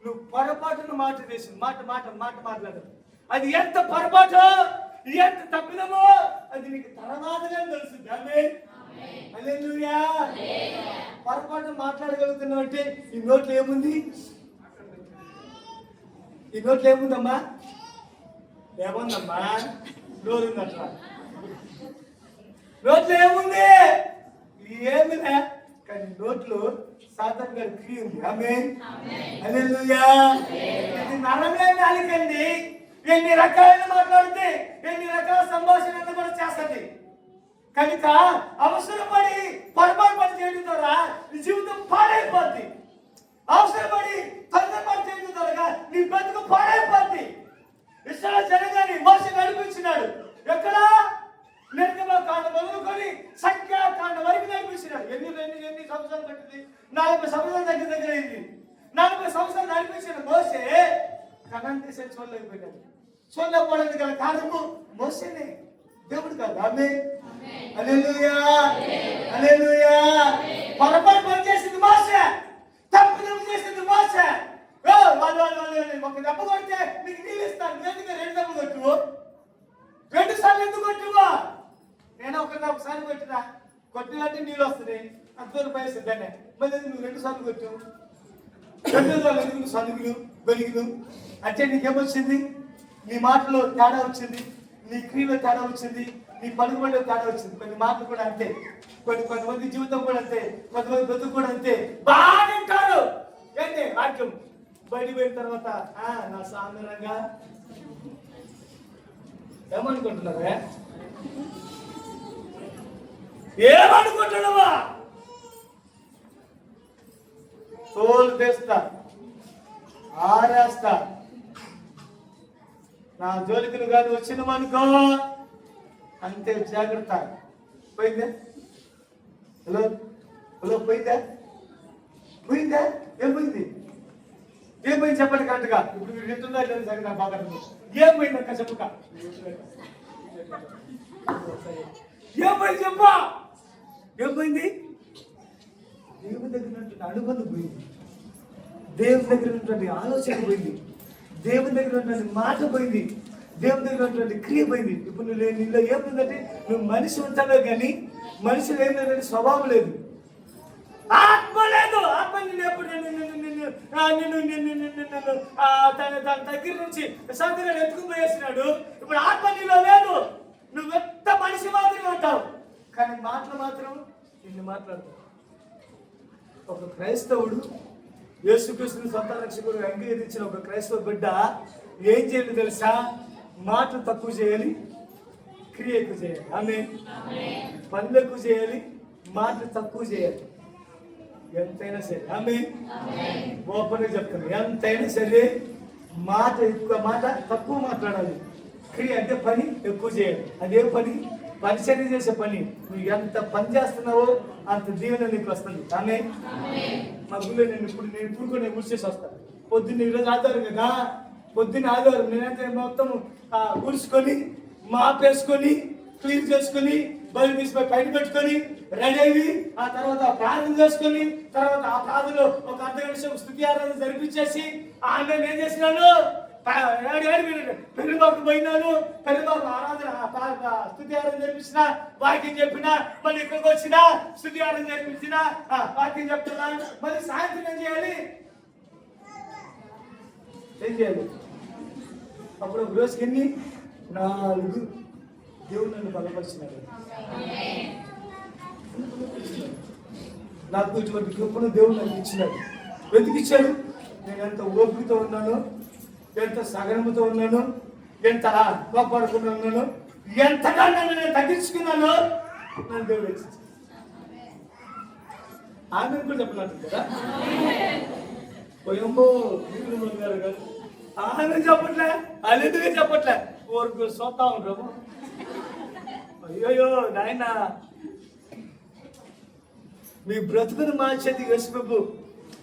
నువ్వు పొరపాటును మాట్లాడదు. అది ఎంత పొరపాటు, ఎంత తప్పిదమో అది నీకు తర్వాతనే తెలుస్తుంది. ఆమేన్. హల్లెలూయా. పొరపాటు మాట్లాడగలుగుతున్నావు అంటే ఈ నోట్లో ఏముంది? ఈ నోట్లో ఏముందమ్మా? ఏముందమ్మా? నోరుంది. అట్లా నోట్లో ఏముంది? ఏమిలే, కానీ నోట్లో సాధారణంగా క్రీ ఉంది. ఆమేన్. హల్లెలూయా. ఇది నరమే నాలికండి. ఎన్ని రకాలైన మాట్లాడితే ఎన్ని రకాల సంభాషణ కూడా చేస్తుంది. కనుక అవసరపడి పొరపాటు పని చేయడం ద్వారా నీ జీవితం పాడైపోద్ది. అవసరపడి తొందరపాటు చేయడం ద్వారా నీ బ్రతుకు పాడైపోద్ది. ఇశ్రాయేలు జనాంగాన్ని మోసే నడిపించినాడు. ఎక్కడ? నిర్గమకాండ మొదలుకొని సంఖ్యాకాండ వరకు నడిపించినాడు. పెట్టాడు. చూడకపోవడానికి గల కారణము మోసేనే, దేవుడు కాదు. ఆమె హల్లెలూయా, హల్లెలూయా. పొరపాటు పని చేసింది మోసే, తప్పు చేసింది మోసే. వాళ్ళు ఒక దెబ్బ కొడితే నీకు నీళ్ళు ఇస్తాను, ఎందుకు 2 దెబ్బలు కొట్టువు? 2 సార్లు ఎందుకు కొట్టువా? నేను ఒకసారి కొట్టినా, కొట్టినట్టే నీళ్ళు వస్తున్నాయి, అంతవరకు భయసిద్దానే. మళ్ళీ నువ్వు 2 సార్లు కొట్టావు, 2 సార్లు ఎందుకు నువ్వు సనుగులు గొలిగులు అంటే నీకేమొచ్చింది? నీ మాటలో తేడా వచ్చింది, నీ క్రియలో తేడా వచ్చింది, నీ పలుకుబడిలో తేడా వచ్చింది. కొన్ని మాటలు కూడా అంతే, కొంతమంది జీవితం కూడా అంతే, కొంతమంది బ్రతుకు కూడా అంతే. బాగుంటారు ఏంటి వాక్యం బయట పోయిన తర్వాత నా సాధారణంగా ఏమనుకుంటున్నారా? ఏమనుకుంటున్నావా? తోలు తెస్తా, ఆరేస్తా, నా జోలికలు కానీ వచ్చినవనుకో అంతే, జాగ్రత్త. పోయిందా? హలో హలో, పోయిందా? పోయిందా? ఏం పోయింది? ఏం పోయింది చెప్పండి కరెక్ట్గా. ఇప్పుడు మీరు ఎత్తుందా లేదు సరిగ్గా బాగా ఏం పోయింది అక్క చెప్పుక. ఏం పోయింది చెప్పా? ఏం పోయింది? దేవుని దగ్గర ఉన్నటువంటి అనుబంధం పోయింది, దేవుని దగ్గర ఉన్నటువంటి ఆలోచన పోయింది, దేవుని దగ్గర ఉన్నటువంటి మాట పోయింది, దేవుని దగ్గర ఉన్నటువంటి క్రియ పోయింది. ఇప్పుడు నువ్వు నీలో ఏముందంటే నువ్వు మనిషి ఉంటావే కానీ మనిషిలో ఏం లేదంటే స్వభావం లేదు, ఆత్మ లేదు. ఆత్మ నిన్ను ఎప్పుడు తన దగ్గర నుంచి సంతగా ఎత్తుకుని వేసినాడు. ఇప్పుడు ఆత్మ నీలో లేదు, నువ్వు ఎంత మనిషి మాత్రమే ఉంటావు, కానీ మాటలు మాత్రం నిన్ను మాట్లాడతావు. ఒక క్రైస్తవుడు యేసుక్రీస్తుని సొంత రక్షకుడు అంగీకరించిన ఒక క్రైస్తవ బిడ్డ ఏం చేయాలి తెలుసా? మాటలు తక్కువ చేయాలి, క్రియ ఎక్కువ చేయాలి. ఆమె పనులు ఎక్కువ చేయాలి, మాటలు తక్కువ చేయాలి. ఎంతైనా సరే ఆమె ఓపెన్గా చెప్తాను, ఎంతైనా సరే మాట తక్కువ మాట్లాడాలి, క్రియ అంటే పని ఎక్కువ చేయాలి. అదే పని పరిచర్య చేసే పని. నువ్వు ఎంత పని చేస్తున్నావో అంత దీవెన నీకు వస్తుంది. ఆమె మా గుళ్ళో నేను ఇప్పుడు కూడా ఊడ్చేసి వస్తాను. పొద్దున్న ఈరోజు ఆదివారం కదా, పొద్దున్న ఆదివారం నేనైతే మొత్తం ఊడ్చుకొని మాపేసుకొని క్లీన్ చేసుకొని బయలు తీసిపోయి పైన పెట్టుకొని రెడీ అయ్యి ఆ తర్వాత ప్రార్థన చేసుకొని తర్వాత ఆ ప్రార్థనలో ఒక అర్ధగంట సేపు స్తుతి ఆరాధన జరిపించేసి ఆమె ఏం చేసినాను, పెరుబాబు పోయినాను, పెరుబాబు ఆరాధన స్తుతి ఆరాధన జరిపించిన, వాక్యం చెప్పిన, మళ్ళీ ఇక్కడికి వచ్చిన స్తుతి ఆరాధన జరిపించిన, వాక్యం చెప్తున్నా. మళ్ళీ సాయంత్రం ఏం చేయాలి? అప్పుడు రోజుకి ఎన్ని 4 దేవుడు నన్ను బలపరిచినాడు. నాకు ఇటువంటి కృపను దేవుడు నాకు ఇచ్చినాడు. ఎందుకు ఇచ్చాడు? నేను ఎంత ఓపికతో ఉన్నాను, ఎంత సగనముతో ఉన్నాను, ఎంత కోపడుకుని ఉన్నాను, ఎంతగా నేను తగ్గించుకున్నాను, నన్ను దేవుడు ఇచ్చాడు. ఆమె కూడా చెప్పలేదు కదా, పోయమ్మో మీరు గారు కాదు, ఆమె చెప్పట్లే, అల్లెందుకే చెప్పట్లే, ఊరికి సోతా ఉంటాము. అయ్యోయ్యో నాయన, మీ బ్రతుకును మార్చేది యేసు ప్రభు,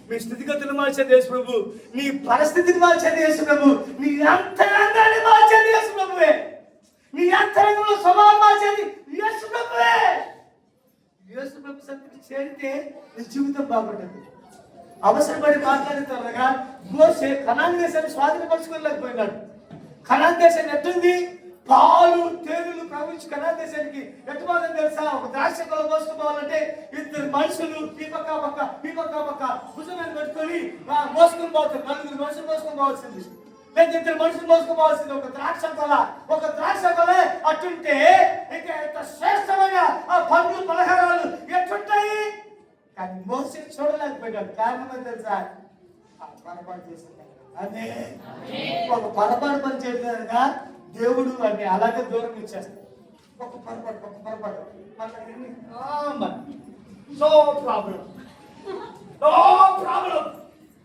మీ స్థితిగతులు మార్చేది యేసు ప్రభు, నీ పరిస్థితిని మార్చేది యేసు ప్రభు, నీ అంతరంగాన్ని మార్చేది యేసు ప్రభువే, నీ అంతరంగంలో స్వభావం మార్చేది యేసు ప్రభువే. యేసు ప్రభు సన్నిధికి చేరితే నీ జీవితం బాగుంటుంది. అవసరపడి మాట్లాడుతారుగా మోసే కనాన్ దేశాన్ని స్వాధీనపరచుకోలేకపోయినాడు. కనాన్ దేశాన్ని ఎట్టుంది? పాలు తేనెలు ప్రవహించి కనాన్ దేశానికి ఎట్టుకోవాలని తెలుసా? ఒక ద్రాక్ష కొల మోసుకుపోవాలంటే 2 మనుషులు ఈ పక్క భుజం మీద పెట్టుకొని మోసుకుని పోతారు. 4 మనుషులు మోసుకొని పోవాల్సింది, లేదా 2 మనుషులు మోసుకొని పోవాల్సింది. ఒక ద్రాక్ష కొల అట్టుంటే ఇంకా ఎంత శ్రేష్టమైన ఆ పండ్లు పలహారాలు ఎట్టుంటాయి. కానీ మోసే చూడలేకపోయాడు. కారణం ఏం తెలుసా? పొరపాటు చేసింది. అదే ఒక పొరపాటు పని చేయగా దేవుడు వాడిని అలాగే దూరం ఇచ్చేస్తాడు. ఒక పొరపాటు నో ప్రాబ్లం.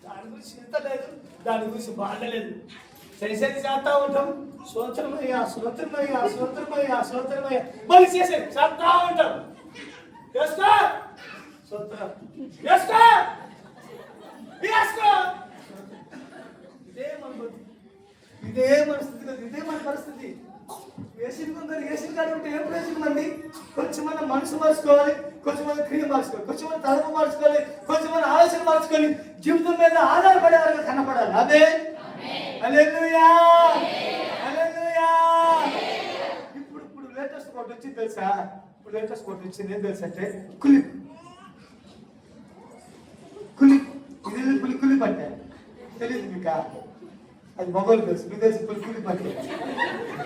దాని గురించి ఇంత లేదు, దాని గురించి బాధలేదు. చేసేది చేస్తా ఉంటాం, స్తోత్రమయ్యా మళ్ళీ చేసేది చేస్తా ఉంటాం. చేసుకో ఇదే మన ఇదే మన స్థితి కదా, ఇదే మన పరిస్థితి. ఏసీని కాడి ఉంటే ఏం ప్రయోజనం అండి? కొంచెం మన మనసు మార్చుకోవాలి, కొంచెం మన క్రియ మార్చుకోవాలి, కొంచెం మన తలపు మార్చుకోవాలి, కొంచెం మన ఆలోచన మార్చుకొని జీవితం మీద ఆధారపడేవారుగా కనపడాలి. అదే హల్లెలూయా, హల్లెలూయా. ఇప్పుడు లేటెస్ట్ కోట్ వచ్చింది తెలుసా? ఇప్పుడు లేటెస్ట్ కోట్ వచ్చింది ఏం తెలుసా అంటే కులి పట్టే తెలియదు మీకు? అది మొగలు తెలుసు, మీకు తెలుసు కులి పట్టే.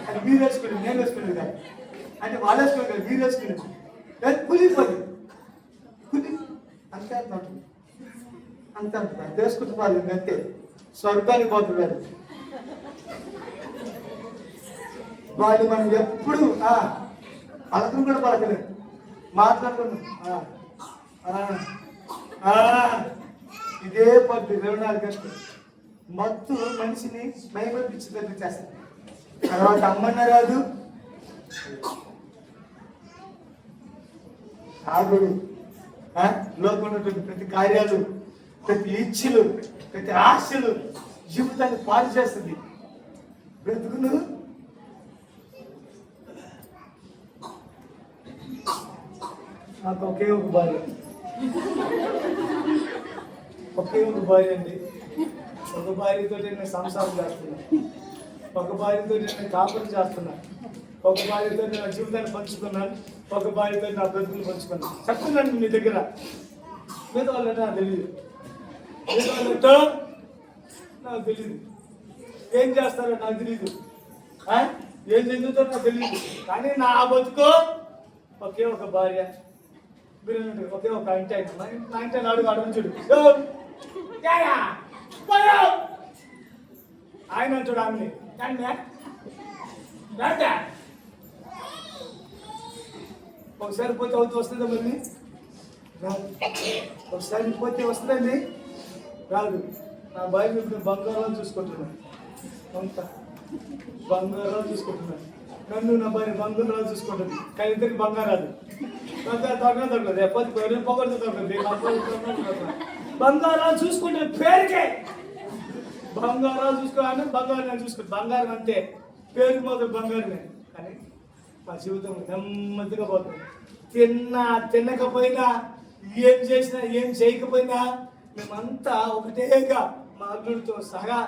అది మీరు వేసుకుని నేను వేసుకునేది కాదు, అంటే వాళ్ళు వేసుకునే కదా, మీరు వేసుకునేది కులిపోయి కులి అంతే అంత ఉంటుంది, అంతే ఉంటుంది. అది వేసుకుంటే వాళ్ళు అంతే స్వర్గానికి పోతున్నారు. వాళ్ళు మనం ఎప్పుడు పలకం కూడా పలకలేదు, మాట్లాడుకున్నాం ఇదే పద్ధతి 24 గంటలు మత్తు మనిషిని మైమర్పించేటట్టు చేస్తారు. తర్వాత అమ్మన్న రాదు, ఆగుడు, లోపల ఉన్నటువంటి ప్రతి కార్యాలు, ప్రతి ఇచ్ఛలు, ప్రతి ఆశలు జీవితాన్ని పాడు చేస్తుంది. బ్రతుకును నాకు ఒకే ఒక భార్య, ఒకే ఒక భార్య అండి. ఒక భార్యతో నేను సంసారం చేస్తున్నా, ఒక భార్యతో నేను కాపురం చేస్తున్నా, ఒక భార్యతో నా జీవితాన్ని పంచుకున్నాను, ఒక భార్యతో నా బ్రతుకులు పంచుకున్నాను. చెప్తున్నాను మీ దగ్గర. మీద వాళ్ళంటే నాకు తెలియదు, మీద వాళ్ళంటో నాకు తెలియదు, ఏం చేస్తారో నాకు తెలియదు, ఏం చెందుతారో నాకు తెలియదు. కానీ నా బతుకో ఒకే ఒక భార్య, మీరు ఒకే ఒక ఇంటి ఆయన. నా ఇంటి అడుగు చూడు, ఆయన అంటాడు ఆమెని ఒకసారి పోతే అవుతూ వస్తుందా మళ్ళీ రాదు, ఒకసారి పోతే వస్తుందండి రాదు. నా భార్య ఇప్పుడు బంగారం చూసుకుంటున్నాను, అంత బంగారం చూసుకుంటున్నాను. నన్ను నా భార్య బంగారాలు చూసుకుంటుంది, కానీ ఇద్దరికి బంగారాలు దొరకదు, ఎప్పటి పొగడుతూ దొరకదు. బంగారాలు చూసుకుంటే పేరుకే బంగారాలు చూసుకోవాలని బంగారం చూసుకుంటు, బంగారం అంతే, పేరు మాత్రం బంగారమే. కానీ మా జీవితం నెమ్మదిగా పోతుంది. తినకపోయినా, ఏం చేసినా, ఏం చేయకపోయినా మేమంతా ఒకటేగా మా అల్లుడితో సగా,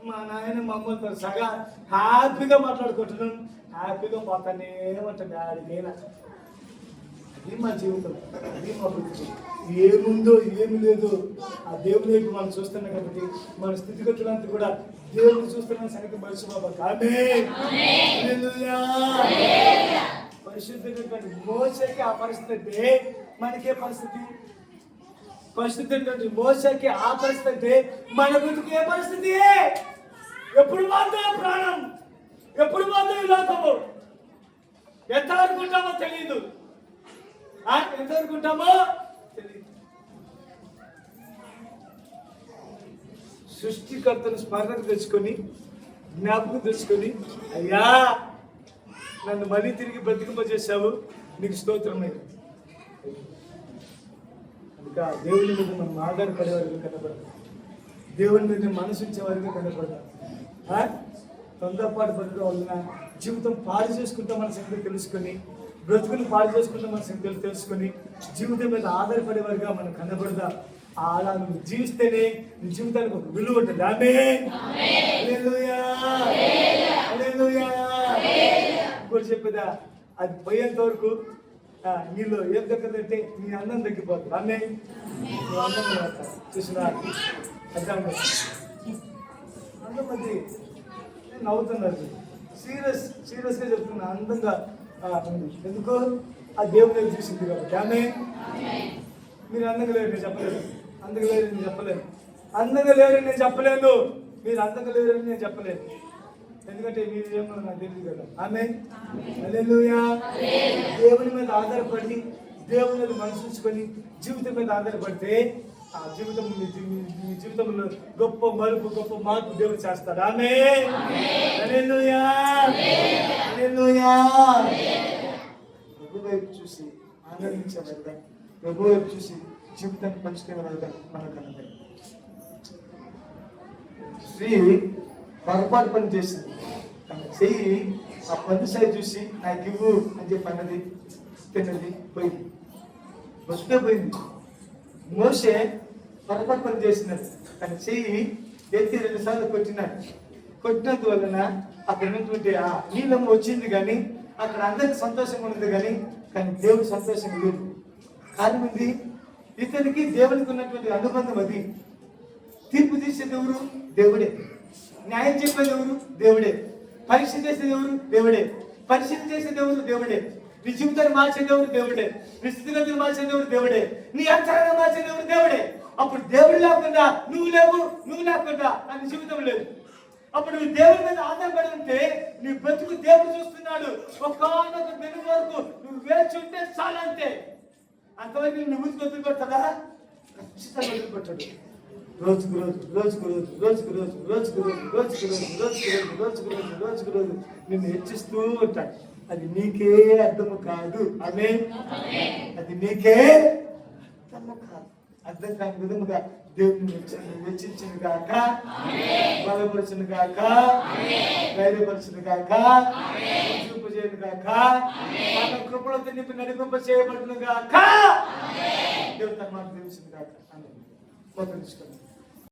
మా నాయన మా అమ్మతో సగా హ్యాపీగా మాట్లాడుకుంటున్నాం, హ్యాపీగా పోతానే ఉంటుంది. ఆడికైనా అది మా జీవితం, అది మా బతుకు. ఏముందో ఏమి లేదు ఆ దేవుని వైపు మనం చూస్తున్నాం కాబట్టి మన స్థితిగతులంతా కూడా దేవుని చూస్తున్న సంగతి మర్చిపోబా. పరిశుద్ధమైనటువంటి మోసకి ఆ పరిస్థితి అంటే మనకే పరిస్థితి, పరిశుద్ధమైనటువంటి మోసకి ఆ పరిస్థితి అంటే మన బతుకు ఏ పరిస్థితి? ఎప్పుడు మాత్రం ప్రాణం, ఎప్పుడు మాత్రం ఈ లోకము, ఎంత అనుకుంటామో తెలియదు, ఎంత అనుకుంటామో తెలియదు. సృష్టికర్తను స్మరణకు తెచ్చుకొని, జ్ఞాపకం తెచ్చుకొని, అయ్యా నన్ను మళ్ళీ తిరిగి బ్రతికింపజేశావు, నీకు స్తోత్రమైంది. ఇంకా దేవుని మీద మనం ఆధారపడేవారిగా కనపడతాం, దేవుని మీద మనసు ఉంచేవారిగా కనపడతాం. తొందరపాటు పడడం వలన జీవితం పాడు చేసుకుంటాం మన సంగతి తెలుసుకొని, బ్రతుకులు పాడు చేసుకుంటాం మన సంగతి తెలుసుకొని, జీవితం మీద ఆధారపడేవారిగా మనం కనపడదాం. అలా నువ్వు జీవిస్తేనే నీ జీవితానికి ఒక విలువ ఉంటుంది. ఇంకోటి చెప్పేదా, అది పోయేంత వరకు నీలో ఏం తగ్గదంటే నీ అందం తగ్గిపోతుంది. అన్నే నువ్వు అందం చూసిన అంతమంది నవ్వుతున్నారు, సీరియస్గా చెప్తున్నా, అందంగా ఉంది. ఎందుకు? ఆ దేవుని చూసింది కాబట్టి. ఆమె మీరు అందంగా లేరు నేను చెప్పలేను, అందంగా లేరు నేను చెప్పలేను, అందంగా లేరని నేను చెప్పలేను, మీరు అందంగా లేరని నేను చెప్పలేను. ఎందుకంటే మీరు ఏమో నాకు తెలియదు కదా. ఆమె హల్లెలూయా. దేవుని మీద ఆధారపడి, దేవుని మీద మనసుకొని, జీవితం మీద ఆధారపడితే ఆ జీవితం మీ జీవితంలో గొప్ప మలుపు, గొప్ప మార్పు దేవుడు చేస్తాడు. ఆమె హల్లెలూయా, హల్లెలూయా. ప్రభు వైపు చూసి ఆనందించే వెళ్దాం, ప్రభు వైపు చూసి జీవితాన్ని పంచుకునే వెళ్దాం. మనకు స్త్రీ పొరపాటు పని చేసింది. తన చెయ్యి ఆ పండు సైజు చూసి నాకు ఇవ్వు అని చెప్పి అన్నది, తిన్నది, పోయింది, బతుకే పోయింది. మోషే పొరపాటు పని చేసినాడు. తన చెయ్యి ఎత్తి 2 సార్లు కొట్టినాడు. కొట్టినందువలన అక్కడ ఉన్నటువంటి ఆ నీళ్ళమ్మ వచ్చింది, కానీ అక్కడ అందరికి సంతోషంగా ఉన్నది, కానీ దేవుడు సంతోషంగా లేదు. కారణం ఉంది, ఇతనికి దేవుడికి ఉన్నటువంటి అనుబంధం అది. తీర్పు తీసేది ఎవరు? దేవుడే. న్యాయం చెప్పేది ఎవరు? దేవుడే. పరీక్ష చేసేది ఎవరు? దేవుడే. పరిశీలన చేసేది ఎవరు? దేవుడే. నీ జీవితాన్ని మార్చేది ఎవరు? దేవుడే. నీ స్థితిగతులు మార్చేది ఎవరు? దేవుడే. నీ అంతరంగా మార్చేది ఎవరు? దేవుడే. అప్పుడు దేవుడు లేకుండా నువ్వు లేవు, నువ్వు లేకుండా నీ జీవితం లేదు. అప్పుడు నువ్వు దేవుడి మీద ఆధారపడి ఉంటే నీ బ్రతుకు దేవుడు చూస్తున్నాడు. ఒకానొక దినం వరకు నువ్వు వేచి ఉంటే చాలా, అంతే. అంతవరకు నువ్వు వదిలిపెడతాడా? ఖచ్చితంగా వదిలిపెట్టాడు. రోజుకు రోజు, రోజుకు రోజు, రోజుకు రోజు, రోజుకు రోజు, రోజుకు రోజు, రోజుకు రోజు, రోజుకు రోజు, రోజుకు రోజు నిన్ను హెచ్చిస్తూ ఉంటాడు. అది నీకే అర్థము కాదు. ఆమేన్. అది నీకే అర్థము కాదు. అర్థం కాని విధముగా దేవుని వెచ్చించును గాక, బలపరచును గాక, ధైర్యపరచును గాక, చూపు చేయను గాక, మన కృపలతో నింపి నడిపింప చేయబడును గాక. దేవుడు తన మాట తెలుసును గాక. ఆమేన్.